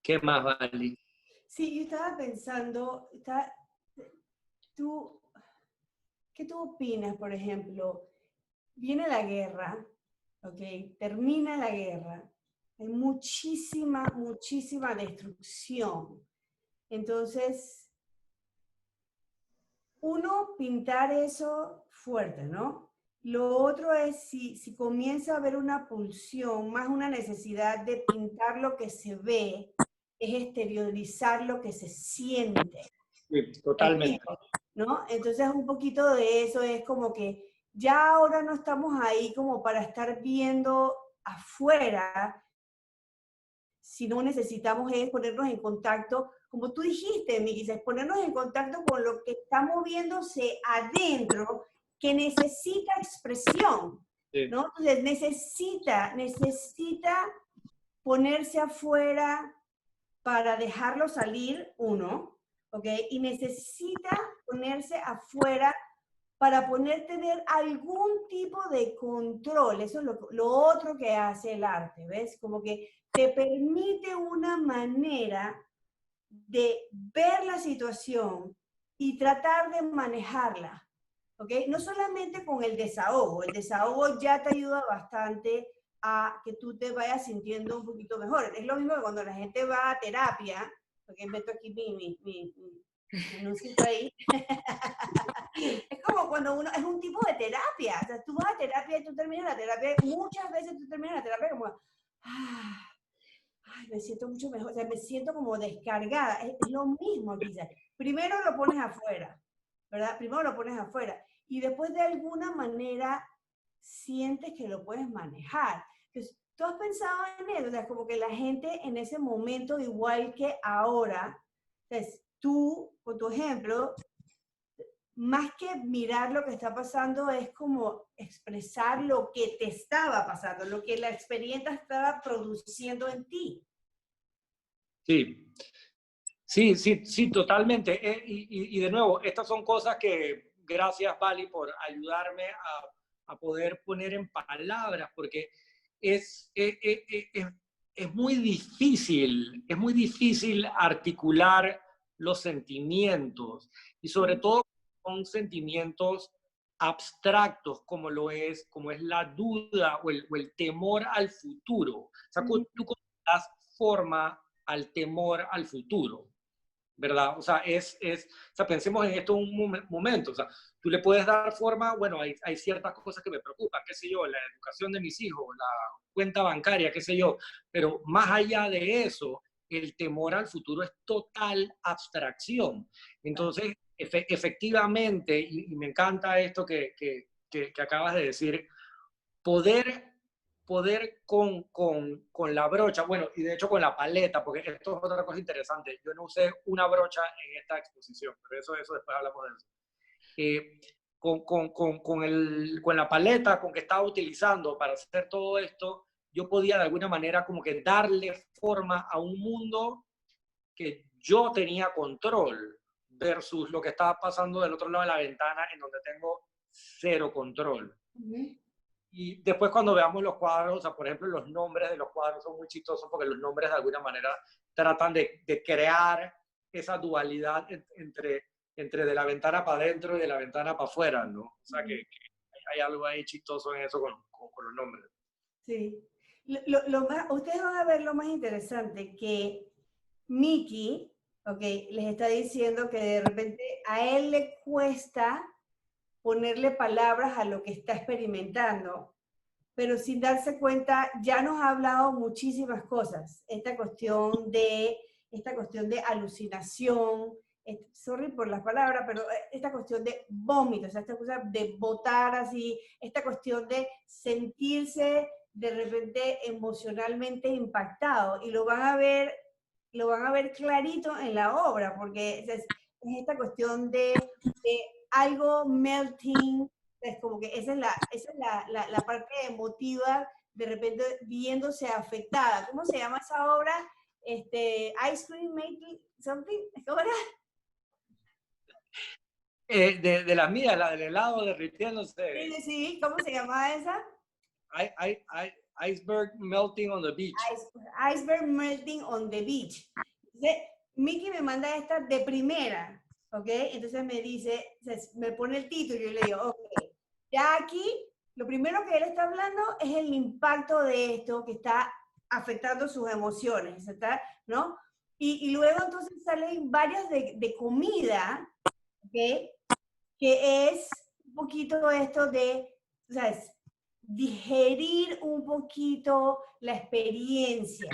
S3: ¿Qué más, Vali?
S2: Sí, yo estaba pensando, tú, ¿qué tú opinas, por ejemplo? Viene la guerra, ¿ok? Termina la guerra, hay muchísima destrucción. Entonces, uno, pintar eso fuerte, ¿no? Lo otro es si comienza a haber una pulsión, más una necesidad de pintar lo que se ve, es exteriorizar lo que se siente.
S3: Sí, totalmente.
S2: ¿No? Entonces un poquito de eso es como que ya ahora no estamos ahí como para estar viendo afuera, sino necesitamos es ponernos en contacto, como tú dijiste, Miki, es ponernos en contacto con lo que está moviéndose adentro, que necesita expresión,
S3: Sí.
S2: ¿no? Entonces necesita ponerse afuera para dejarlo salir, uno, ¿ok? Y necesita ponerse afuera para tener algún tipo de control. Eso es lo otro que hace el arte, ¿ves? Como que te permite una manera de ver la situación y tratar de manejarla, ¿ok? No solamente con el desahogo ya te ayuda bastante a que tú te vayas sintiendo un poquito mejor. Es lo mismo que cuando la gente va a terapia, porque meto aquí mi anuncito ahí. Es como cuando uno, es un tipo de terapia, o sea, tú vas a terapia y tú terminas la terapia, muchas veces tú terminas la terapia como, ay, me siento mucho mejor, o sea, me siento como descargada, es lo mismo aquí, o sea, primero lo pones afuera, ¿verdad? Primero lo pones afuera y después de alguna manera sientes que lo puedes manejar. Entonces, ¿tú has pensado en eso? O sea, como que la gente en ese momento, igual que ahora, entonces, tú, con tu ejemplo, más que mirar lo que está pasando, es como expresar lo que te estaba pasando, lo que la experiencia estaba produciendo en ti.
S3: Sí, sí, totalmente. Y de nuevo, estas son cosas que, gracias, Vali, por ayudarme a poder poner en palabras, porque es, es, es, es muy difícil articular los sentimientos, y sobre todo son sentimientos abstractos como es la duda o el temor al futuro. O sea, tú das forma al temor al futuro, ¿verdad? O sea, o sea, pensemos en esto un momento, o sea, tú le puedes dar forma, bueno, hay ciertas cosas que me preocupan, qué sé yo, la educación de mis hijos, la cuenta bancaria, qué sé yo, pero más allá de eso, el temor al futuro es total abstracción. Entonces, efectivamente, y me encanta esto que acabas de decir, poder con la brocha, bueno, y de hecho con la paleta, porque esto es otra cosa interesante. Yo no usé una brocha en esta exposición, pero eso después hablamos de eso. Con la paleta con que estaba utilizando para hacer todo esto, yo podía de alguna manera como que darle forma a un mundo que yo tenía control versus lo que estaba pasando del otro lado de la ventana en donde tengo cero control. Y después cuando veamos los cuadros, o sea, por ejemplo, los nombres de los cuadros son muy chistosos porque los nombres de alguna manera tratan de crear esa dualidad entre de la ventana para adentro y de la ventana para afuera, ¿no? O sea, que hay algo ahí chistoso en eso con los nombres.
S2: Sí. Ustedes van a ver lo más interesante, que Mickey, ok, les está diciendo que de repente a él le cuesta ponerle palabras a lo que está experimentando, pero sin darse cuenta ya nos ha hablado muchísimas cosas. Esta cuestión de alucinación, sorry por las palabras, pero esta cuestión de vómito, o sea, esta cosa de botar así, esta cuestión de sentirse de repente emocionalmente impactado, y lo van a ver clarito en la obra, porque es esta cuestión de algo melting, es como que esa es la parte emotiva, de repente viéndose afectada. ¿Cómo se llama esa obra? Ice Cream Making Something, ¿cómo era?
S3: De las mías, la del helado derritiéndose.
S2: Sí, sí, ¿cómo se llamaba esa?
S3: Iceberg melting on the beach.
S2: Iceberg Melting on the Beach. Entonces, Mickey me manda esta de primera, ¿ok? Entonces me dice, me pone el título y yo le digo, ok, ya aquí, lo primero que él está hablando es el impacto de esto que está afectando sus emociones, ¿está? ¿No? Y luego entonces salen varias de comida, ¿ok? Que es un poquito esto de, ¿sabes? Digerir un poquito la experiencia,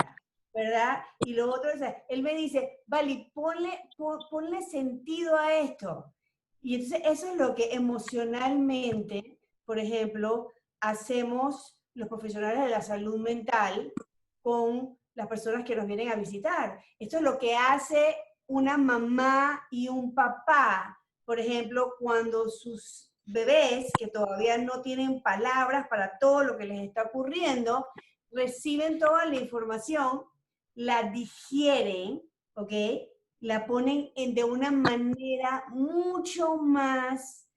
S2: ¿verdad? Y lo otro, o sea, él me dice, vale, ponle sentido a esto. Y entonces eso es lo que emocionalmente, por ejemplo, hacemos los profesionales de la salud mental con las personas que nos vienen a visitar. Esto es lo que hace una mamá y un papá, por ejemplo, cuando sus bebés, que todavía no tienen palabras para todo lo que les está ocurriendo, reciben toda la información, la digieren, ¿ok? La ponen de una manera mucho más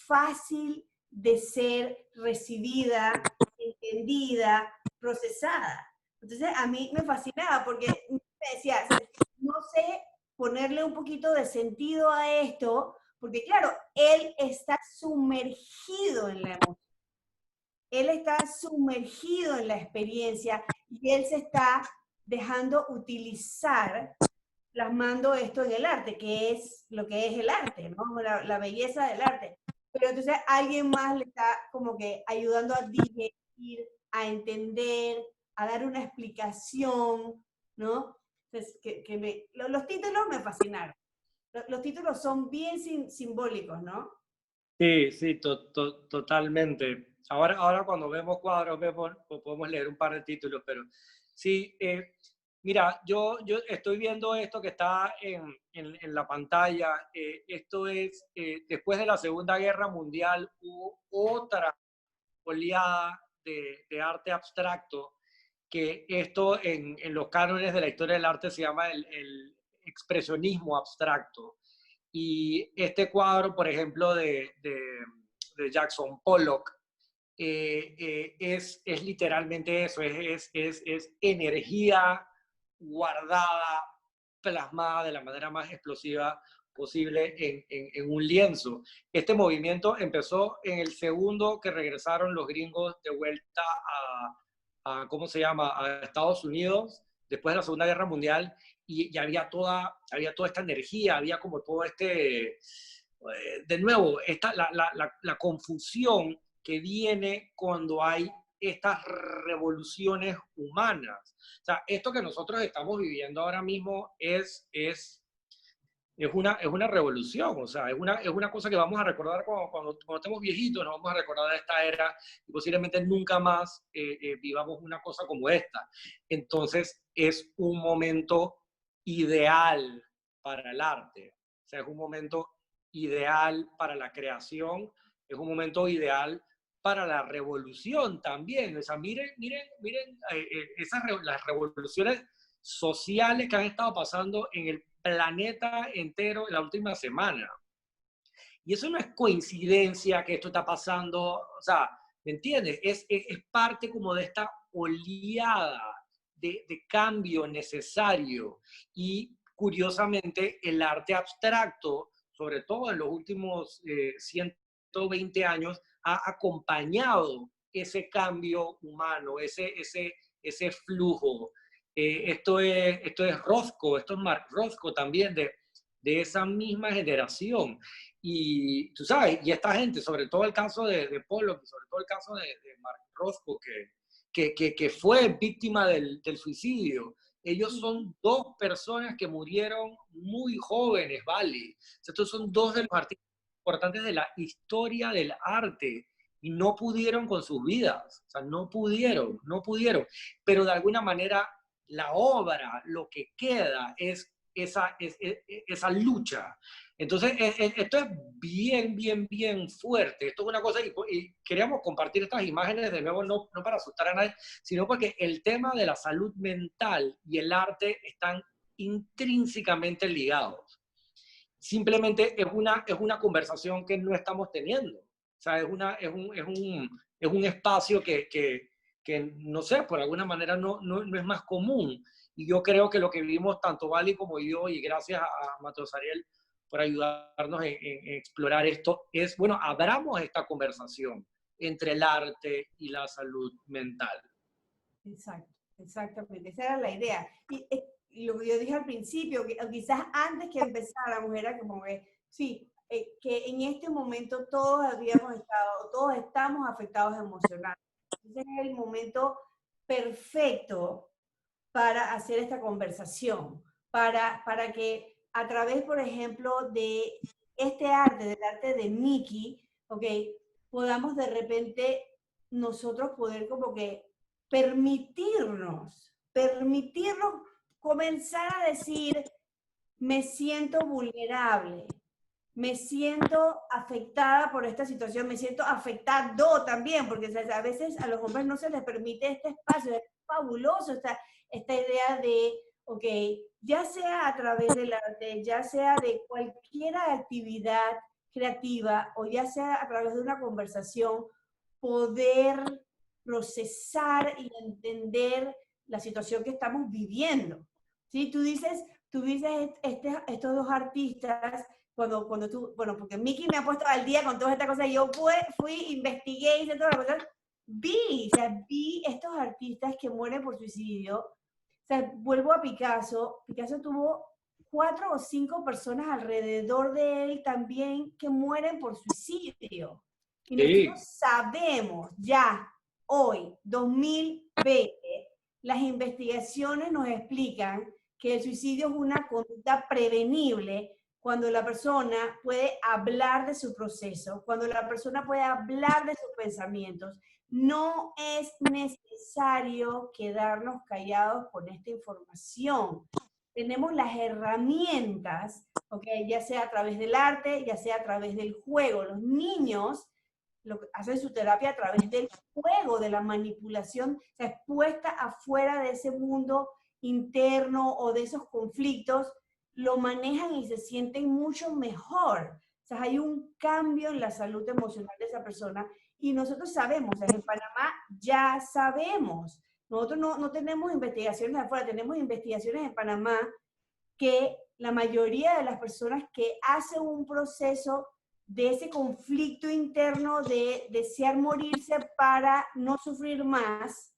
S2: fácil de ser recibida, entendida, procesada. Entonces, a mí me fascinaba porque me decía, no sé ponerle un poquito de sentido a esto, porque claro, él está sumergido en la emoción, él está sumergido en la experiencia y él se está dejando utilizar, plasmando esto en el arte, que es lo que es el arte, ¿no? La belleza del arte. Pero entonces alguien más le está como que ayudando a digerir, a entender, a dar una explicación, ¿no? Entonces, los títulos me fascinaron. Los títulos son bien simbólicos, ¿no?
S3: Sí, sí, totalmente. Ahora cuando vemos cuadros podemos leer un par de títulos, pero sí, mira, yo estoy viendo esto que está en la pantalla. Esto es, después de la Segunda Guerra Mundial hubo otra oleada de arte abstracto, que esto en los cánones de la historia del arte se llama el expresionismo abstracto. Y este cuadro, por ejemplo, de Jackson Pollock, es literalmente eso, es energía guardada, plasmada de la manera más explosiva posible en un lienzo. Este movimiento empezó en el segundo que regresaron los gringos de vuelta ¿cómo se llama?, a Estados Unidos, después de la Segunda Guerra Mundial, y había toda esta energía, había como todo de nuevo, la confusión que viene cuando hay estas revoluciones humanas. O sea, esto que nosotros estamos viviendo ahora mismo es una revolución, o sea, es una cosa que vamos a recordar cuando estemos viejitos, nos vamos a recordar de esta era y posiblemente nunca más vivamos una cosa como esta. Entonces, es un momento ideal para el arte, o sea, es un momento ideal para la creación, es un momento ideal para la revolución también. O sea, miren las revoluciones sociales que han estado pasando en el planeta entero en la última semana. Y eso no es coincidencia que esto está pasando, o sea, ¿me entiendes? Es parte como de esta oleada de cambio necesario. Y curiosamente, el arte abstracto, sobre todo en los últimos 120 años, ha acompañado ese cambio humano, ese flujo. Esto es Rothko, esto es Mark Rothko también, de esa misma generación. Y tú sabes, y esta gente, sobre todo el caso de Pollock, sobre todo el caso de Mark Rothko, que fue víctima del suicidio, Ellos son dos personas que murieron muy jóvenes, ¿vale? Estos son dos de los artistas importantes de la historia del arte y no pudieron con sus vidas, o sea, no pudieron, pero de alguna manera la obra, lo que queda es esa lucha. Entonces, esto es bien fuerte. Esto es una cosa, y queríamos compartir estas imágenes de nuevo, no para asustar a nadie, sino porque el tema de la salud mental y el arte están intrínsecamente ligados. Simplemente es una conversación que no estamos teniendo. O sea, es un espacio que, no sé, por alguna manera no es más común. Y yo creo que lo que vivimos tanto Vali como yo, y gracias a Mateos Ariel por ayudarnos en explorar esto, es, bueno, abramos esta conversación entre el arte y la salud mental.
S2: Exacto, exactamente. Esa era la idea. Y lo que yo dije al principio, que quizás antes que empezáramos, era como que, sí, que en este momento todos habíamos estado, todos estamos afectados emocionalmente. Entonces es el momento perfecto para hacer esta conversación, para que a través, por ejemplo, de este arte, del arte de Miki, ¿ok? Podamos de repente nosotros poder como que permitirnos comenzar a decir, me siento vulnerable, me siento afectada por esta situación, me siento afectado también, porque a veces a los hombres no se les permite este espacio, es fabuloso esta idea de, ok, ya sea a través del arte, ya sea de cualquier actividad creativa o ya sea a través de una conversación, poder procesar y entender la situación que estamos viviendo. ¿Sí? Tú dices estos dos artistas, cuando tú, bueno, porque Miki me ha puesto al día con todas estas cosas, yo fui, investigué, hice todas las cosas, vi estos artistas que mueren por suicidio. O sea, vuelvo a Picasso. Picasso tuvo 4 o 5 personas alrededor de él también que mueren por suicidio. Y nosotros sabemos ya, hoy, 2020, las investigaciones nos explican que el suicidio es una conducta prevenible cuando la persona puede hablar de su proceso, cuando la persona puede hablar de sus pensamientos. No es necesario quedarnos callados con esta información. Tenemos las herramientas, ¿okay? Ya sea a través del arte, ya sea a través del juego. Los niños hacen su terapia a través del juego, de la manipulación, se expuesta afuera de ese mundo interno o de esos conflictos, lo manejan y se sienten mucho mejor. O sea, hay un cambio en la salud emocional de esa persona y nosotros sabemos, o sea, en Panamá ya sabemos. Nosotros no tenemos investigaciones afuera, tenemos investigaciones en Panamá que la mayoría de las personas que hacen un proceso de ese conflicto interno de desear morirse para no sufrir más,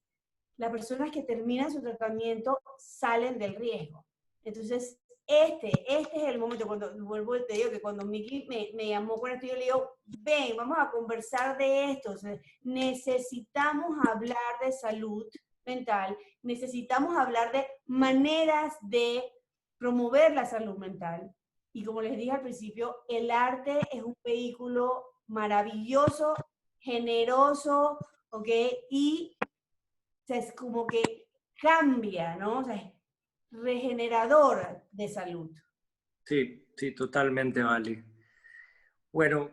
S2: las personas que terminan su tratamiento salen del riesgo. Entonces, este es el momento, cuando vuelvo y te digo que cuando Miki me llamó con esto, yo le digo, ven, vamos a conversar de esto. O sea, necesitamos hablar de salud mental, necesitamos hablar de maneras de promover la salud mental. Y como les dije al principio, el arte es un vehículo maravilloso, generoso, ¿ok? Y o sea, es como que cambia, ¿no? O sea, es regenerador de salud.
S3: Sí, sí, totalmente, Vale. Bueno,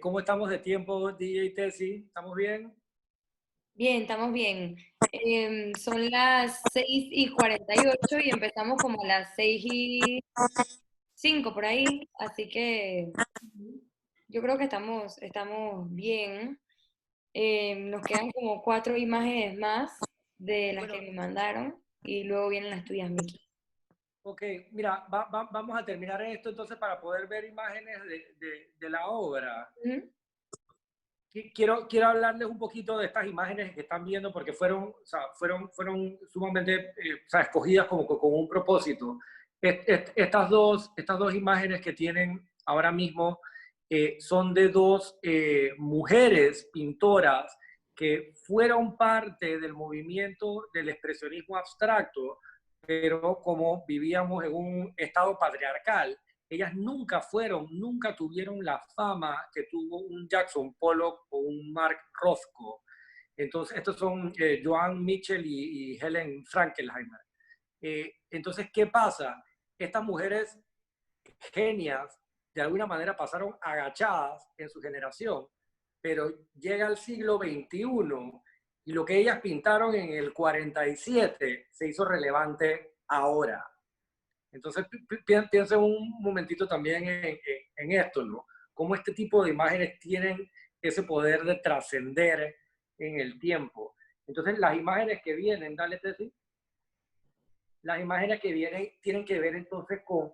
S3: ¿cómo estamos de tiempo, DJ Tessie? ¿Estamos bien?
S1: Bien, estamos bien. Son las 6:48 y empezamos como a las 6:05 por ahí, así que yo creo que estamos bien. Nos quedan como 4 imágenes más de las que me mandaron y luego vienen las tuyas, Miki.
S3: Ok, mira, vamos a terminar esto entonces para poder ver imágenes de la obra. Quiero hablarles un poquito de estas imágenes que están viendo porque fueron sumamente escogidas como con un propósito. Estas dos imágenes que tienen ahora mismo son de dos mujeres pintoras que fueron parte del movimiento del expresionismo abstracto, pero como vivíamos en un estado patriarcal, ellas nunca nunca tuvieron la fama que tuvo un Jackson Pollock o un Mark Rothko. Entonces, estos son Joan Mitchell y Helen Frankenheimer. Entonces, ¿qué pasa? Estas mujeres genias, de alguna manera pasaron agachadas en su generación, pero llega el siglo XXI y lo que ellas pintaron en el 47 se hizo relevante ahora. Entonces, piensa un momentito también en esto, ¿no? Cómo este tipo de imágenes tienen ese poder de trascender en el tiempo. Entonces, las imágenes que vienen, dale, Tessy, las imágenes que vienen tienen que ver entonces con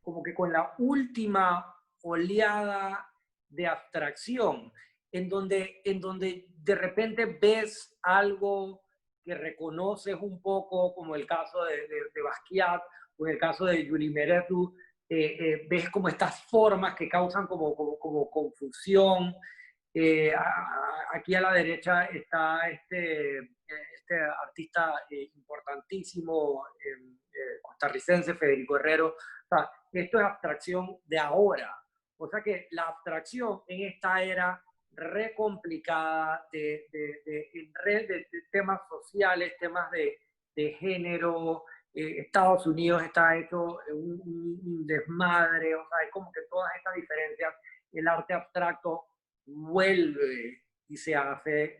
S3: como que con la última oleada de abstracción, en donde de repente ves algo que reconoces un poco, como el caso de Basquiat o el caso de Yuri Meretu, ves como estas formas que causan como confusión. Aquí a la derecha está este artista importantísimo costarricense, Federico Herrero. O sea, esto es abstracción de ahora. O sea que la abstracción en esta era re complicada de temas sociales, temas de género. Estados Unidos está hecho un desmadre, o sea, hay como que todas estas diferencias. El arte abstracto vuelve y se hace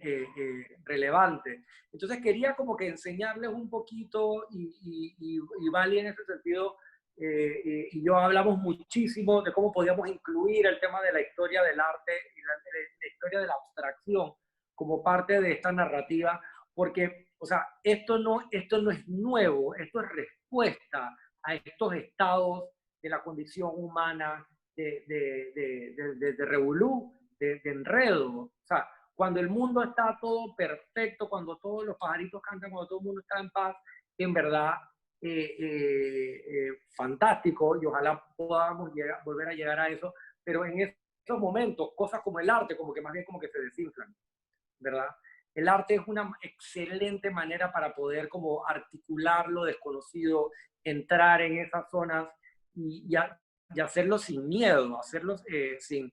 S3: relevante. Entonces quería como que enseñarles un poquito y Vali en ese sentido y yo hablamos muchísimo de cómo podíamos incluir el tema de la historia del arte y la historia de la abstracción como parte de esta narrativa, porque, o sea, esto no es nuevo, esto es respuesta a estos estados de la condición humana de revolú, de enredo. O sea, cuando el mundo está todo perfecto, cuando todos los pajaritos cantan, cuando todo el mundo está en paz, en verdad fantástico y ojalá podamos volver a llegar a eso, pero en esos momentos, cosas como el arte, como que más bien como que se desinflan, ¿verdad? El arte es una excelente manera para poder como articular lo desconocido, entrar en esas zonas y hacerlo sin miedo, hacerlo sin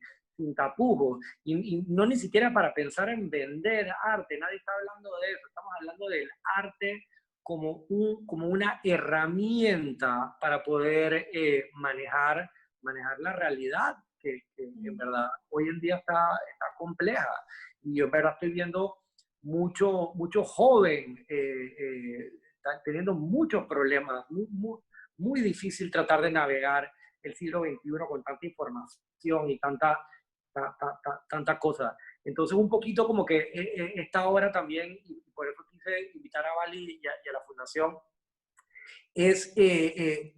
S3: tapujos, y no ni siquiera para pensar en vender arte, nadie está hablando de eso, estamos hablando del arte como una herramienta para poder manejar la realidad, que en verdad hoy en día está compleja. Y yo en verdad estoy viendo mucho joven teniendo muchos problemas, muy difícil tratar de navegar el siglo XXI con tanta información y tanta cosa. Entonces, un poquito como que esta obra también, y por eso quise invitar a Vali y a la Fundación, es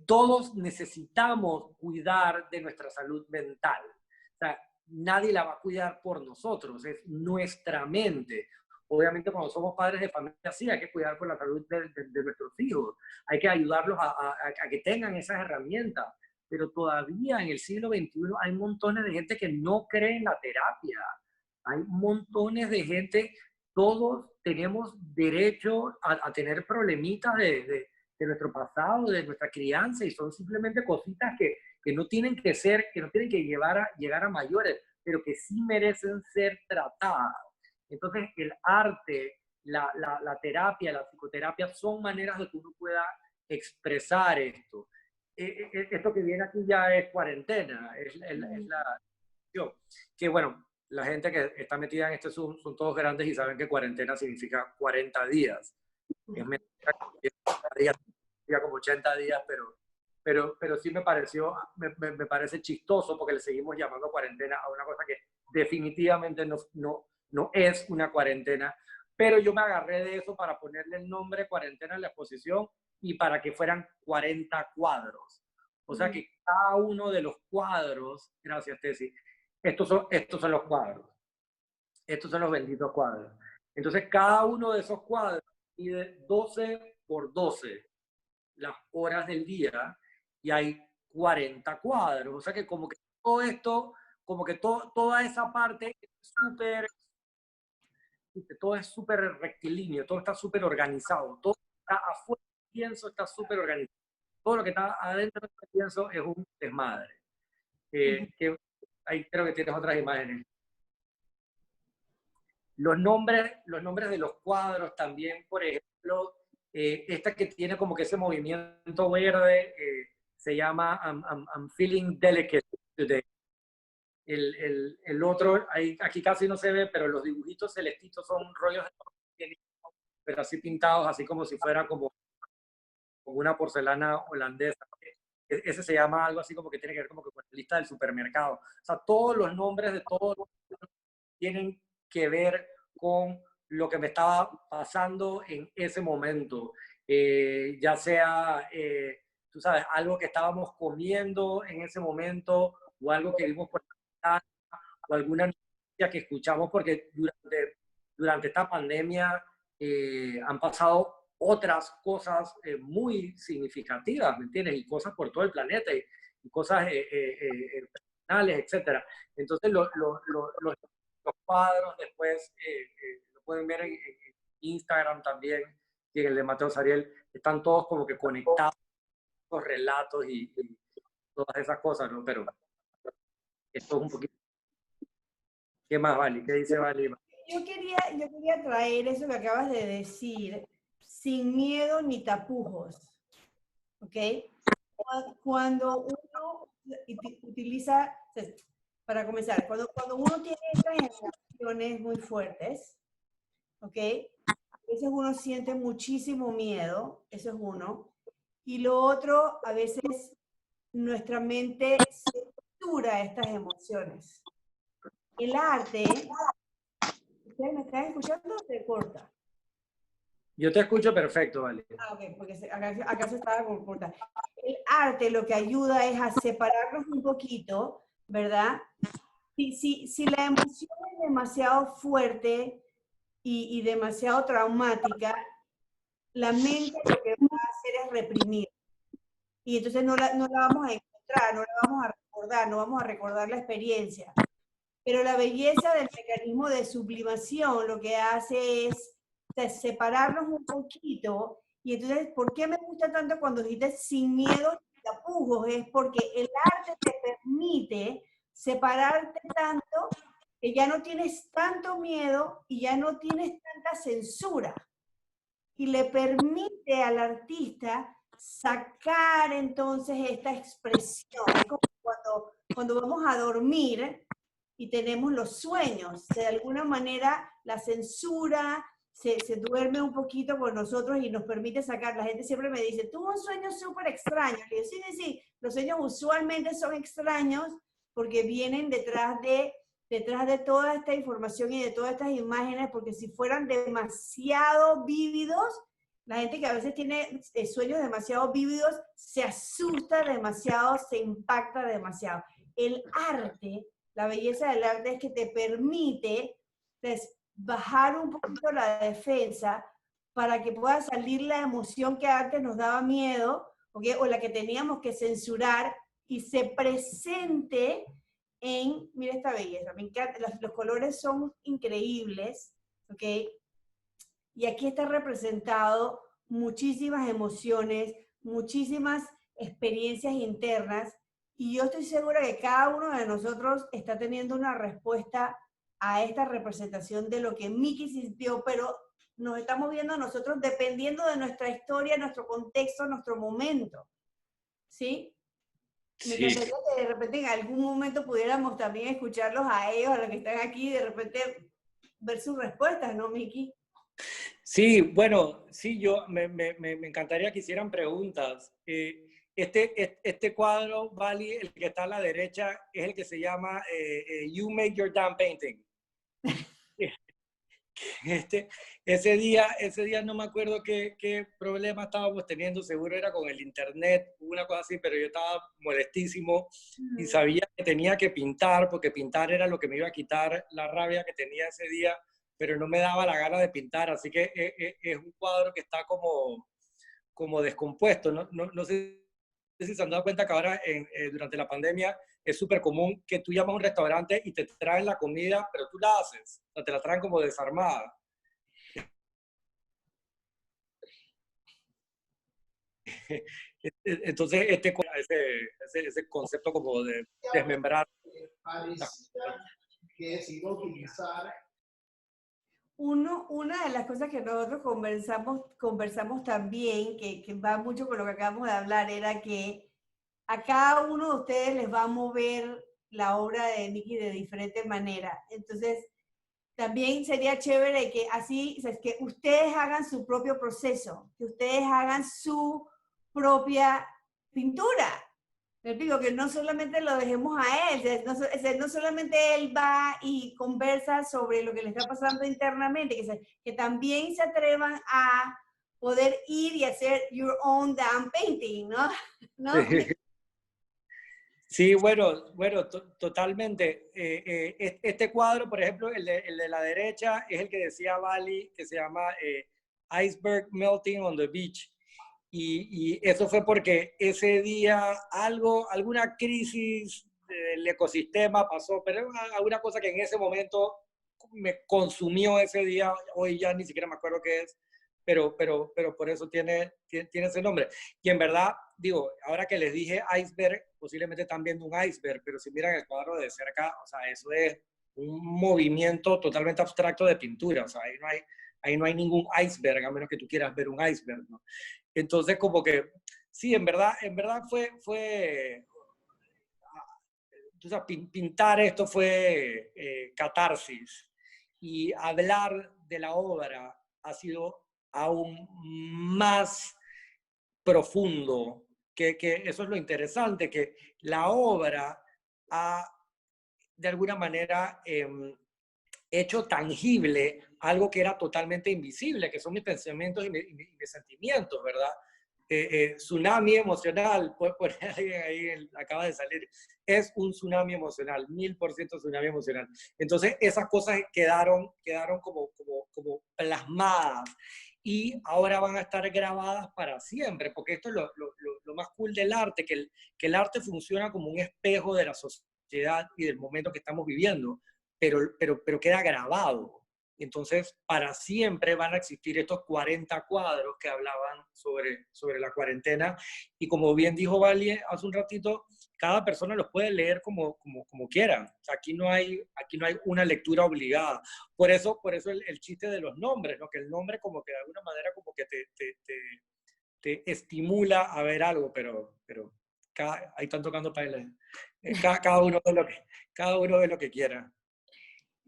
S3: todos necesitamos cuidar de nuestra salud mental. O sea, nadie la va a cuidar por nosotros, es nuestra mente. Obviamente cuando somos padres de familia, sí, hay que cuidar por la salud de nuestros hijos, hay que ayudarlos a que tengan esas herramientas, pero todavía en el siglo XXI hay montones de gente que no cree en la terapia, hay montones de gente, todos tenemos derecho a tener problemitas de nuestro pasado, de nuestra crianza, y son simplemente cositas que no tienen que ser, que no tienen que llegar a mayores, pero que sí merecen ser tratadas. Entonces, el arte, la terapia, la psicoterapia son maneras de que uno pueda expresar esto. Esto que viene aquí ya es cuarentena, es la que bueno, la gente que está metida en este Zoom son todos grandes y saben que cuarentena significa 40 días. Es mentira, días, como 80 días, pero sí me parece chistoso porque le seguimos llamando cuarentena a una cosa que definitivamente no es una cuarentena, pero yo me agarré de eso para ponerle el nombre cuarentena en la exposición y para que fueran 40 cuadros. O sea que cada uno de los cuadros, gracias Tessy, estos son los cuadros. Estos son los benditos cuadros. Entonces cada uno de esos cuadros mide 12 por 12 las horas del día y hay 40 cuadros. O sea que como que todo esto, como que toda esa parte es súper todo es súper rectilíneo, todo está súper organizado, todo está afuera del pienso, está súper organizado. Todo lo que está adentro del pienso es un desmadre. Que ahí creo que tienes otras imágenes. Los nombres de los cuadros también, por ejemplo, esta que tiene como que ese movimiento verde, se llama I'm feeling delicate today. El otro, aquí casi no se ve, pero los dibujitos celestitos son rollos de, pero así pintados, así como si fuera como una porcelana holandesa. Ese se llama algo así como que tiene que ver como que con la lista del supermercado. O sea, todos los nombres de todos tienen que ver con lo que me estaba pasando en ese momento. Ya sea, tú sabes, algo que estábamos comiendo en ese momento o algo que vimos por la o alguna noticia que escuchamos, porque durante esta pandemia han pasado otras cosas muy significativas, ¿me entiendes? Y cosas por todo el planeta y cosas personales, etcétera. Entonces, los cuadros después lo pueden ver en Instagram también, y en el de Mateo Sariel, están todos como que conectados, los relatos y todas esas cosas, ¿no? Pero esto es un poquito... ¿Qué más, Vali? ¿Qué dice Vali?
S2: Yo quería traer eso que acabas de decir, sin miedo ni tapujos, ¿ok? Cuando uno utiliza, para comenzar, cuando uno tiene estas emociones muy fuertes, ¿ok? A veces uno siente muchísimo miedo, eso es uno. Y lo otro, a veces nuestra mente censura estas emociones. El arte, ¿ustedes me están escuchando o se corta?
S3: Yo te escucho perfecto, Vale.
S2: Ah, ok, porque acá se estaba corta. El arte lo que ayuda es a separarnos un poquito, ¿verdad? Si la emoción es demasiado fuerte y demasiado traumática, la mente lo que va a hacer es reprimir. Y entonces no la vamos a encontrar, no la vamos a recordar, no vamos a recordar la experiencia. Pero la belleza del mecanismo de sublimación lo que hace es separarnos un poquito. Y entonces, ¿por qué me gusta tanto cuando dices sin miedo ni tapujos? Es porque el arte te permite separarte tanto que ya no tienes tanto miedo y ya no tienes tanta censura. Y le permite al artista sacar entonces esta expresión. Es como cuando vamos a dormir y tenemos los sueños. De alguna manera la censura se duerme un poquito con nosotros y nos permite sacar. La gente siempre me dice, tuvo un sueño súper extraño. Le digo, sí, los sueños usualmente son extraños porque vienen detrás de toda esta información y de todas estas imágenes, porque si fueran demasiado vívidos, la gente que a veces tiene sueños demasiado vívidos se asusta demasiado, se impacta demasiado. El arte, la belleza del arte es que te permite bajar un poquito la defensa para que pueda salir la emoción que antes nos daba miedo, ¿okay? O la que teníamos que censurar y se presente en, mira esta belleza, me encanta, los colores son increíbles, ¿ok? Y aquí está representado muchísimas emociones, muchísimas experiencias internas, y yo estoy segura que cada uno de nosotros está teniendo una respuesta a esta representación de lo que Miki sintió, pero nos estamos viendo nosotros dependiendo de nuestra historia, nuestro contexto, nuestro momento, ¿sí? Me encantaría que de repente en algún momento pudiéramos también escucharlos a ellos, a los que están aquí, y de repente ver sus respuestas, ¿no, Miki?
S3: Sí, bueno, sí, me encantaría que hicieran preguntas. Este cuadro, Vali, el que está a la derecha, es el que se llama You Make Your Damn Painting. Ese día no me acuerdo qué problema estábamos teniendo, seguro era con el internet, una cosa así, pero yo estaba molestísimo y sabía que tenía que pintar, porque pintar era lo que me iba a quitar la rabia que tenía ese día, pero no me daba la gana de pintar, así que es un cuadro que está como descompuesto. No sé si se han dado cuenta que ahora durante la pandemia es súper común que tú llamas a un restaurante y te traen la comida, pero tú la haces, o sea, te la traen como desarmada. Entonces, ese concepto como de desmembrar.
S2: Una de las cosas que nosotros conversamos también, que va mucho con lo que acabamos de hablar, era que a cada uno de ustedes les va a mover la obra de Nikki de diferente manera. Entonces, también sería chévere que así, o sea, que ustedes hagan su propio proceso, que ustedes hagan su propia pintura. Me digo que no solamente lo dejemos a él, no solamente él va y conversa sobre lo que le está pasando internamente, que también se atrevan a poder ir y hacer your own damn painting, ¿no? ¿No?
S3: Sí, bueno, totalmente. Este cuadro, por ejemplo, el de la derecha, es el que decía Bali, que se llama Iceberg Melting on the Beach. Y eso fue porque ese día alguna crisis del ecosistema pasó, pero era alguna cosa que en ese momento me consumió ese día, hoy ya ni siquiera me acuerdo qué es, pero por eso tiene ese nombre. Y en verdad, digo, ahora que les dije iceberg, posiblemente están viendo un iceberg, pero si miran el cuadro de cerca, o sea, eso es un movimiento totalmente abstracto de pintura, o sea, ahí no hay ningún iceberg, a menos que tú quieras ver un iceberg, ¿no? Entonces, como que, sí, en verdad fue o sea, pintar esto fue catarsis, y hablar de la obra ha sido aún más profundo, que eso es lo interesante, que la obra ha de alguna manera hecho tangible algo que era totalmente invisible, que son mis pensamientos y mis sentimientos, ¿verdad? Tsunami emocional, puede poner alguien ahí, acaba de salir, es un tsunami emocional, 1000% tsunami emocional. Entonces esas cosas quedaron como plasmadas, y ahora van a estar grabadas para siempre, porque esto es lo más cool del arte, que el arte funciona como un espejo de la sociedad y del momento que estamos viviendo, pero queda grabado. Entonces, para siempre van a existir estos 40 cuadros que hablaban sobre la cuarentena. Y como bien dijo Valle hace un ratito, cada persona los puede leer como quiera. O sea, aquí no hay una lectura obligada. Por eso el chiste de los nombres, ¿no? Que el nombre como que de alguna manera como que te estimula a ver algo, pero ahí están tocando para cada uno de lo que quiera.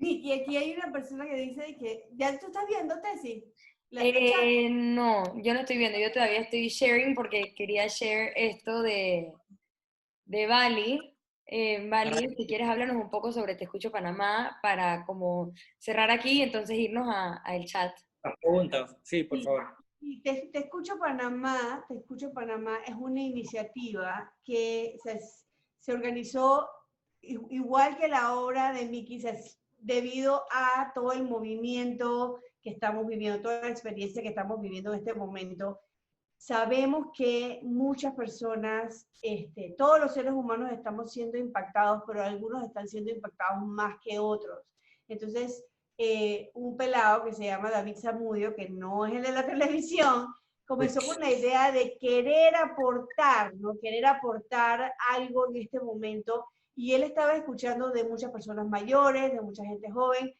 S2: Y aquí hay una persona que dice que, ¿ya tú estás viendo, Tessy?
S1: No, yo no estoy viendo, yo todavía estoy sharing porque quería share esto de Bali. Bali, si quieres háblanos un poco sobre Te Escucho Panamá para como cerrar aquí y entonces irnos al chat.
S3: Las preguntas, sí, por
S2: Sí,
S3: favor.
S2: y Te Escucho Panamá, Te Escucho Panamá es una iniciativa que se organizó igual que la obra de Miki, debido a todo el movimiento que estamos viviendo, toda la experiencia que estamos viviendo en este momento. Sabemos que muchas personas, todos los seres humanos estamos siendo impactados, pero algunos están siendo impactados más que otros. Entonces, un pelado que se llama David Zamudio, que no es el de la televisión, comenzó con la idea de querer aportar, ¿no? Querer aportar algo en este momento, y él estaba escuchando de muchas personas mayores, de mucha gente joven,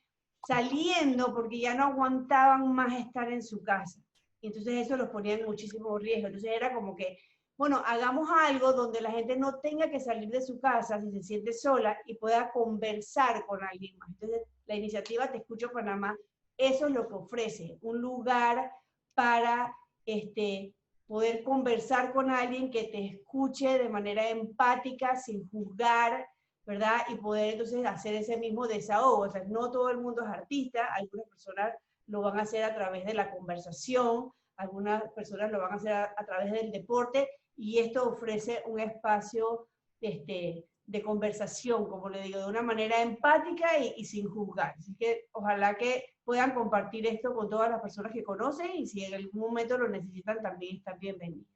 S2: saliendo porque ya no aguantaban más estar en su casa. Y entonces eso los ponía en muchísimo riesgo. Entonces era como que, bueno, hagamos algo donde la gente no tenga que salir de su casa si se siente sola y pueda conversar con alguien más. Entonces la iniciativa Te Escucho Panamá, eso es lo que ofrece, un lugar para poder conversar con alguien que te escuche de manera empática, sin juzgar, ¿verdad? Y poder entonces hacer ese mismo desahogo. O sea, no todo el mundo es artista, algunas personas lo van a hacer a través de la conversación, algunas personas lo van a hacer a través del deporte, y esto ofrece un espacio de conversación, como le digo, de una manera empática y sin juzgar. Así que ojalá que puedan compartir esto con todas las personas que conocen, y si en algún momento lo necesitan también están bienvenidos.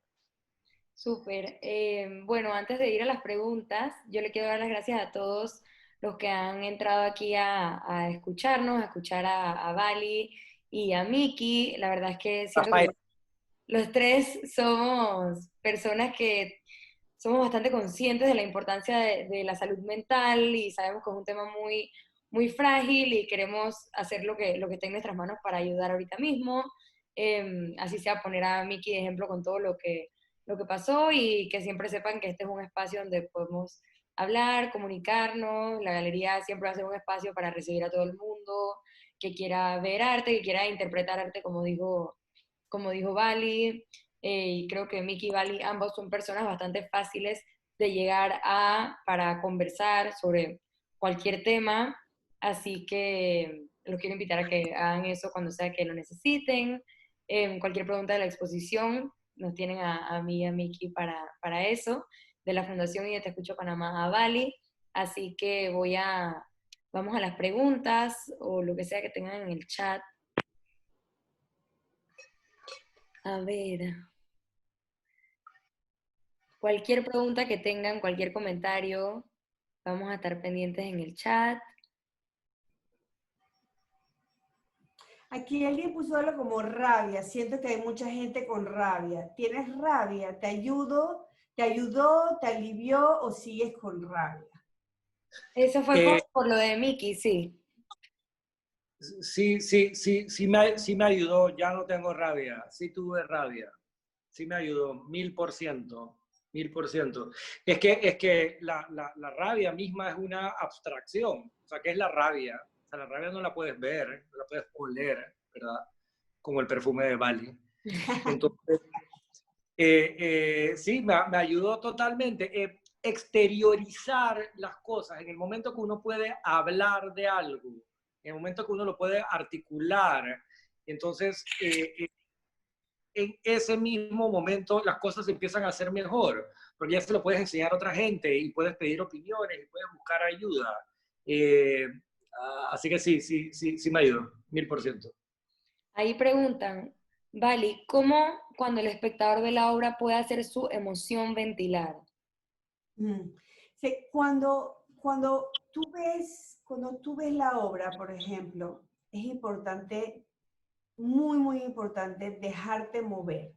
S1: Súper. Bueno, antes de ir a las preguntas, yo le quiero dar las gracias a todos los que han entrado aquí a escucharnos, a escuchar a Bali y a Miki. La verdad es que siento que
S3: Rafael.
S1: los tres somos personas que somos bastante conscientes de la importancia de la salud mental y sabemos que es un tema muy, muy frágil y queremos hacer lo que esté en nuestras manos para ayudar ahorita mismo. Así sea poner a Miki de ejemplo con todo lo que pasó y que siempre sepan que este es un espacio donde podemos hablar, comunicarnos. La galería siempre va a ser un espacio para recibir a todo el mundo que quiera ver arte, que quiera interpretar arte, como dijo Bali. Y creo que Miki y Bali ambos son personas bastante fáciles de llegar a para conversar sobre cualquier tema, así que los quiero invitar a que hagan eso cuando sea que lo necesiten. Cualquier pregunta de la exposición, nos tienen a mí y a Miki para eso, de la Fundación y de Te Escucho Panamá a Bali, así que vamos a las preguntas o lo que sea que tengan en el chat. A ver, cualquier pregunta que tengan, cualquier comentario, vamos a estar pendientes en el chat.
S2: Aquí alguien puso algo como rabia. Siento que hay mucha gente con rabia. ¿Tienes rabia? ¿Te ayudó? ¿Te ayudó? ¿Te alivió? ¿O sigues con rabia?
S1: Eso fue por lo de Miki, sí.
S3: Sí me ayudó, ya no tengo rabia, sí tuve rabia, sí me ayudó, 1000%, 1000%. Es que la rabia misma es una abstracción, o sea, ¿qué es la rabia? O sea, la rabia no la puedes ver, no la puedes oler, ¿verdad? Como el perfume de Bali. Entonces, sí, me ayudó totalmente. Exteriorizar las cosas en el momento que uno puede hablar de algo, en el momento que uno lo puede articular, entonces en ese mismo momento las cosas empiezan a ser mejor, porque ya se lo puedes enseñar a otra gente y puedes pedir opiniones y puedes buscar ayuda. Eh, Así que sí me ayudó, 1000%.
S1: Ahí preguntan, Vali, ¿cómo cuando el espectador ve la obra puede hacer su emoción ventilar?
S2: Sí, cuando tú ves la obra, por ejemplo, es importante, muy, muy importante, dejarte mover,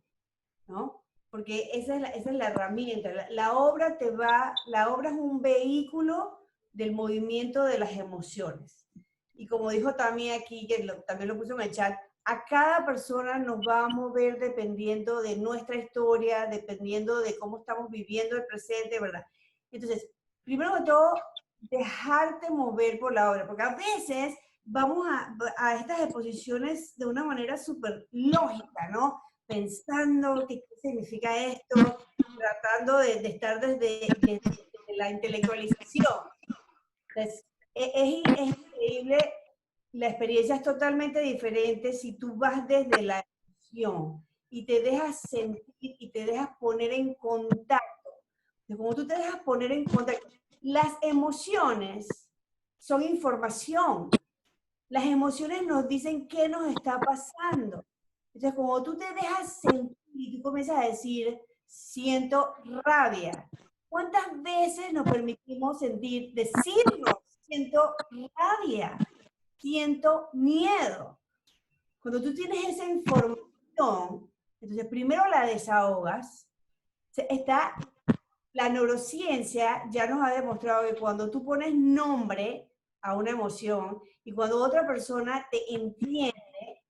S2: ¿no? Porque esa es la herramienta. La obra es un vehículo del movimiento de las emociones. Y como dijo también aquí, que también lo puso en el chat, a cada persona nos va a mover dependiendo de nuestra historia, dependiendo de cómo estamos viviendo el presente, ¿verdad? Entonces, primero de todo, dejarte mover por la obra, porque a veces vamos a estas exposiciones de una manera súper lógica, ¿no? Pensando qué significa esto, tratando de estar desde la intelectualización. Entonces, es increíble, la experiencia es totalmente diferente si tú vas desde la emoción y te dejas sentir y te dejas poner en contacto. Entonces, como tú te dejas poner en contacto, las emociones son información. Las emociones nos dicen qué nos está pasando. Entonces, como tú te dejas sentir y tú comienzas a decir, siento rabia. ¿Cuántas veces nos permitimos decirnos, siento rabia, siento miedo? Cuando tú tienes esa información, entonces primero la desahogas. La neurociencia ya nos ha demostrado que cuando tú pones nombre a una emoción y cuando otra persona te entiende,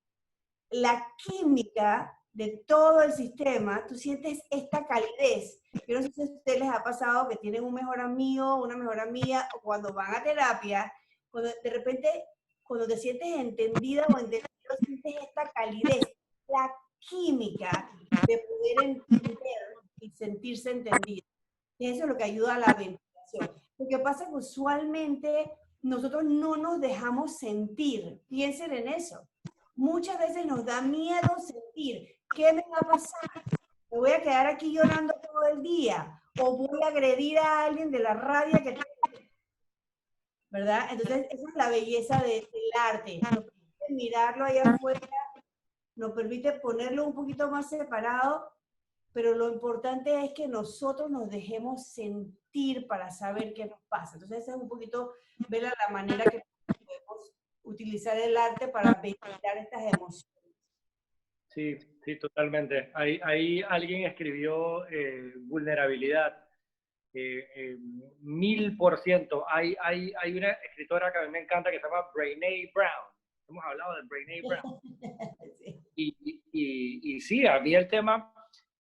S2: la química de todo el sistema, tú sientes esta calidez. Yo no sé si a ustedes les ha pasado que tienen un mejor amigo, una mejor amiga, o cuando van a terapia, cuando de repente, cuando te sientes entendida o entendido, sientes esta calidez, la química de poder entender y sentirse entendido. Y eso es lo que ayuda a la ventilación. Lo que pasa es que usualmente nosotros no nos dejamos sentir. Piensen en eso. Muchas veces nos da miedo sentir, ¿qué me va a pasar? ¿Me voy a quedar aquí llorando todo el día? ¿O voy a agredir a alguien de la rabia que tengo? ¿Verdad? Entonces, esa es la belleza del arte. Nos permite mirarlo allá afuera, nos permite ponerlo un poquito más separado, pero lo importante es que nosotros nos dejemos sentir para saber qué nos pasa. Entonces, esa es un poquito ver la manera que podemos utilizar el arte para ventilar estas emociones.
S3: Sí, sí, totalmente. Ahí alguien escribió vulnerabilidad. 1000%. Hay una escritora que a mí me encanta que se llama Brené Brown. Hemos hablado de Brené Brown.
S2: Sí.
S3: Y sí, a mí el tema,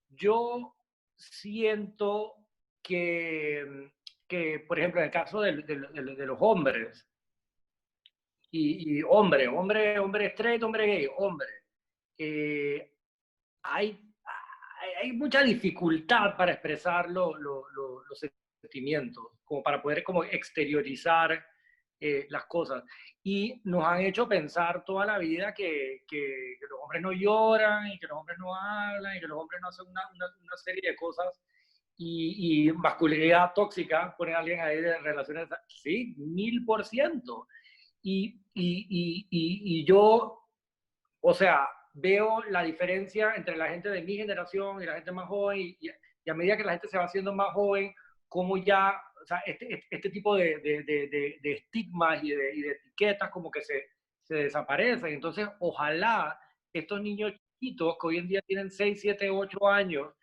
S3: yo siento que, por ejemplo, en el caso de los hombres, y hombre straight, hombre gay, hombre, eh, hay, hay mucha dificultad para expresar los sentimientos, como para poder como exteriorizar las cosas. Y nos han hecho pensar toda la vida que los hombres no lloran y que los hombres no hablan y que los hombres no hacen una serie de cosas. Y masculinidad tóxica, poner a alguien ahí de relaciones, sí, 1000%. Y yo, o sea, veo la diferencia entre la gente de mi generación y la gente más joven, y a medida que la gente se va haciendo más joven, como ya, o sea, este tipo de estigmas y de etiquetas como que se desaparecen. Entonces, ojalá estos niños chiquitos que hoy en día tienen 6 7 8 años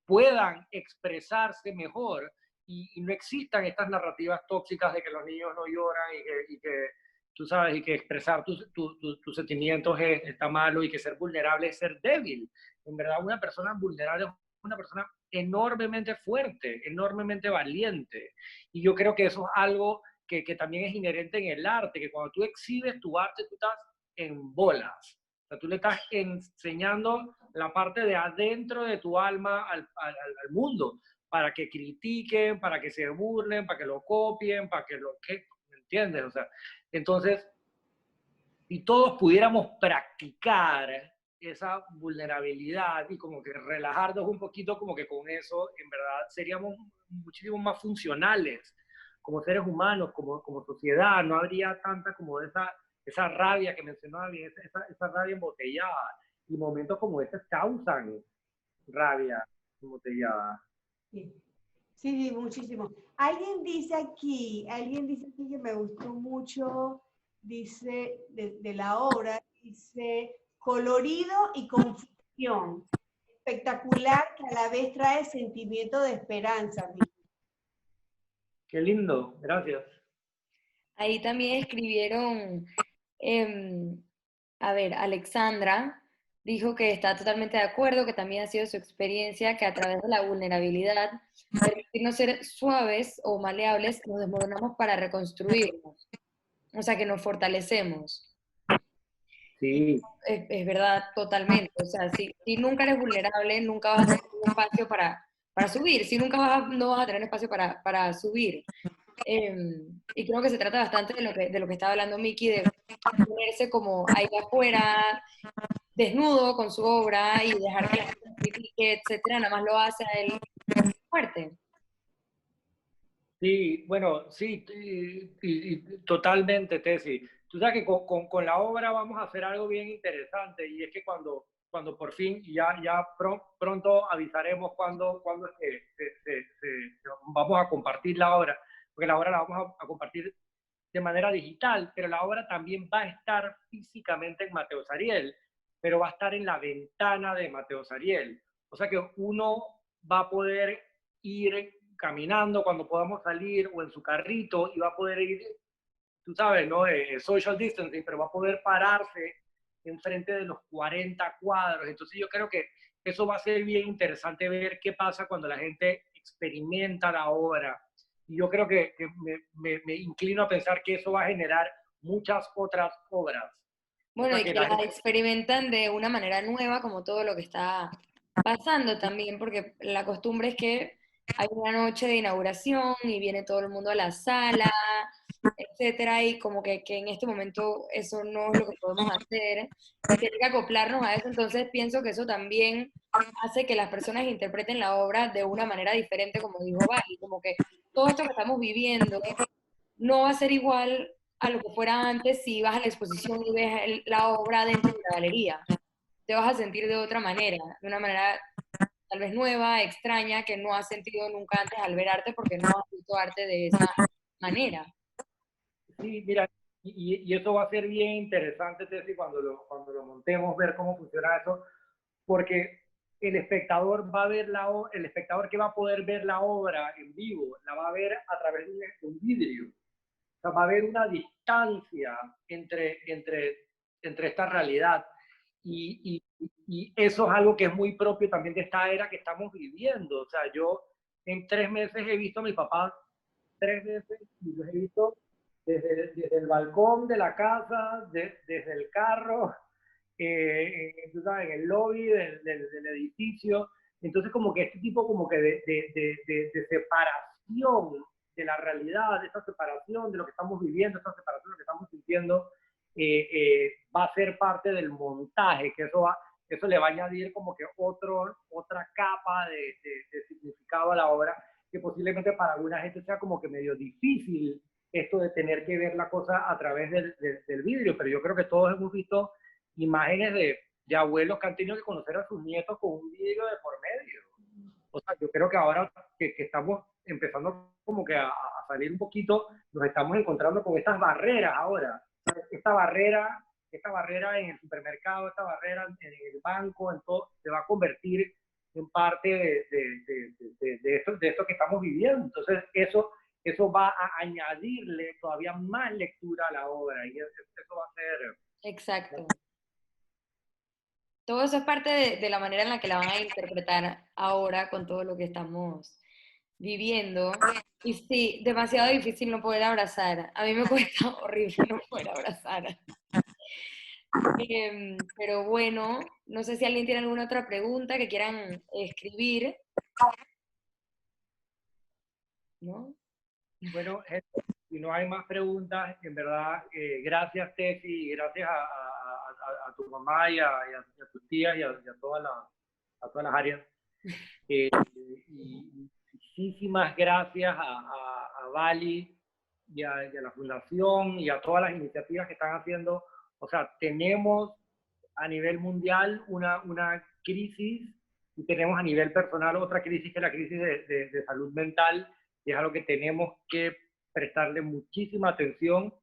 S3: puedan expresarse mejor y no existan estas narrativas tóxicas de que los niños no lloran y que tú sabes, y que expresar tus sentimientos está malo y que ser vulnerable es ser débil. En verdad, una persona vulnerable es una persona enormemente fuerte, enormemente valiente. Y yo creo que eso es algo que también es inherente en el arte, que cuando tú exhibes tu arte, tú estás en bolas. O sea, tú le estás enseñando la parte de adentro de tu alma al mundo, para que critiquen, para que se burlen, para que lo copien, para que lo... ¿Me entiendes? O sea, entonces, si todos pudiéramos practicar esa vulnerabilidad y como que relajarnos un poquito, como que con eso, en verdad, seríamos muchísimo más funcionales como seres humanos, como sociedad. No habría tanta como esa rabia que mencionaba bien, esa rabia embotellada. Y momentos como estos causan rabia embotellada.
S2: Sí, sí, muchísimo. Alguien dice aquí que me gustó mucho, dice, de la obra, dice, colorido y confusión, espectacular que a la vez trae sentimiento de esperanza.
S3: Qué lindo, gracias.
S1: Ahí también escribieron, em, a ver, Alexandra dijo que está totalmente de acuerdo, que también ha sido su experiencia, que a través de la vulnerabilidad, permitirnos ser suaves o maleables, nos desmoronamos para reconstruirnos, o sea, que nos fortalecemos. Y
S3: Sí,
S1: es verdad, totalmente. O sea, si nunca eres vulnerable, nunca vas a tener un espacio para subir, si nunca no vas a tener espacio para subir. Y creo que se trata bastante de lo que estaba hablando Miki, de ponerse como ahí afuera, desnudo con su obra y dejar que la gente lo critique, etcétera, nada más lo hace a él fuerte.
S3: sí, bueno, sí, y totalmente, Tessy. Tú sabes que con la obra vamos a hacer algo bien interesante, y es que cuando por fin, pronto avisaremos cuando es que vamos a compartir la obra, porque la obra la vamos a compartir de manera digital, pero la obra también va a estar físicamente en Mateo Sariel, pero va a estar en la ventana de Mateo Sariel. O sea que uno va a poder ir caminando cuando podamos salir o en su carrito, y va a poder ir, tú sabes, ¿no? Social distancing, pero va a poder pararse enfrente de los 40 cuadros. Entonces yo creo que eso va a ser bien interesante ver qué pasa cuando la gente experimenta la obra. Y yo creo que me inclino a pensar que eso va a generar muchas otras obras. O
S1: Bueno,
S3: sea
S1: y
S3: que
S1: que
S3: la
S1: las
S3: gente...
S1: experimentan de una manera nueva, como todo lo que está pasando también, porque la costumbre es que hay una noche de inauguración y viene todo el mundo a la sala, etcétera, y como que en este momento eso no es lo que podemos hacer, y tener que acoplarnos a eso. Entonces pienso que eso también hace que las personas interpreten la obra de una manera diferente, como dijo Vali, como que todo esto que estamos viviendo no va a ser igual a lo que fuera antes si vas a la exposición y ves la obra dentro de la galería. Te vas a sentir de otra manera, de una manera tal vez nueva, extraña, que no has sentido nunca antes al ver arte porque no has visto arte de esa manera.
S3: Sí, mira, y eso va a ser bien interesante, Tessy, cuando lo montemos, ver cómo funciona eso, porque el espectador va a ver el espectador que va a poder ver la obra en vivo, la va a ver a través de un vidrio. O sea, va a haber una distancia entre esta realidad. Y eso es algo que es muy propio también de esta era que estamos viviendo. O sea, yo en 3 meses he visto a mi papá 3 veces y los he visto desde el balcón de la casa, desde el carro, tú sabes, en el lobby del edificio. Entonces, como que este tipo como que de separación de la realidad, de esta separación de lo que estamos viviendo, esta separación de lo que estamos sintiendo, va a ser parte del montaje, que eso le va a añadir como que otra capa de significado a la obra, que posiblemente para alguna gente sea como que medio difícil esto de tener que ver la cosa a través del vidrio, pero yo creo que todos hemos visto imágenes de abuelos que han tenido que conocer a sus nietos con un vidrio de por medio. O sea, yo creo que ahora que estamos empezando como que a salir un poquito, nos estamos encontrando con estas barreras ahora. Esta barrera en el supermercado, esta barrera en el banco, en todo, se va a convertir en parte de esto que estamos viviendo. Entonces, eso va a añadirle todavía más lectura a la obra y eso va a ser...
S1: Exacto. Todo eso es parte de la manera en la que la van a interpretar ahora con todo lo que estamos viviendo. Y sí, demasiado difícil no poder abrazar. A mí me cuesta horrible no poder abrazar. Pero bueno, no sé si alguien tiene alguna otra pregunta que quieran escribir, ¿no?
S3: Bueno, si no hay más preguntas, en verdad, gracias Tefi, gracias a tu mamá y a tus tías y a todas las áreas. Y muchísimas gracias a Bali y a la Fundación y a todas las iniciativas que están haciendo. O sea, tenemos a nivel mundial una crisis y tenemos a nivel personal otra crisis que es la crisis de salud mental, y es algo que tenemos que prestarle muchísima atención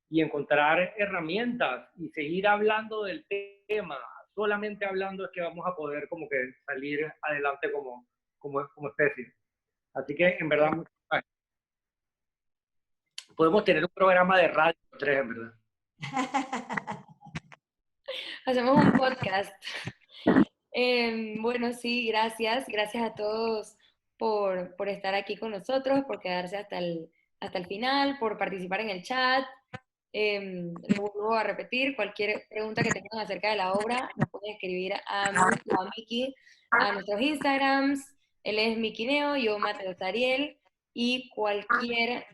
S3: y encontrar herramientas y seguir hablando del tema. Solamente hablando es que vamos a poder como que salir adelante como especie. Así que en verdad podemos tener un programa de radio 3, en verdad.
S1: Hacemos un podcast. Bueno, sí, gracias. Gracias a todos por estar aquí con nosotros, por quedarse hasta el final, por participar en el chat. Les vuelvo a repetir, cualquier pregunta que tengan acerca de la obra, nos pueden escribir a Miki, a nuestros Instagrams. Él es Miki Neo, yo Mateo Zariel, y cualquier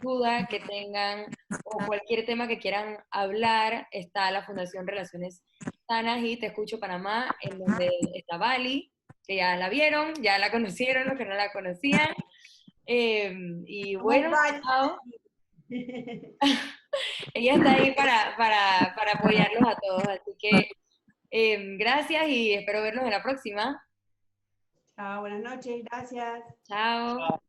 S1: duda que tengan o cualquier tema que quieran hablar, está la Fundación Relaciones Sanas y Te Escucho Panamá, en donde está Bali, que ya la vieron, ya la conocieron, los que no la conocían. Y bueno, chao. Ella está ahí para apoyarlos a todos. Así que gracias y espero verlos en la próxima.
S2: Chao, buenas noches, gracias.
S1: Chao.
S3: Chao.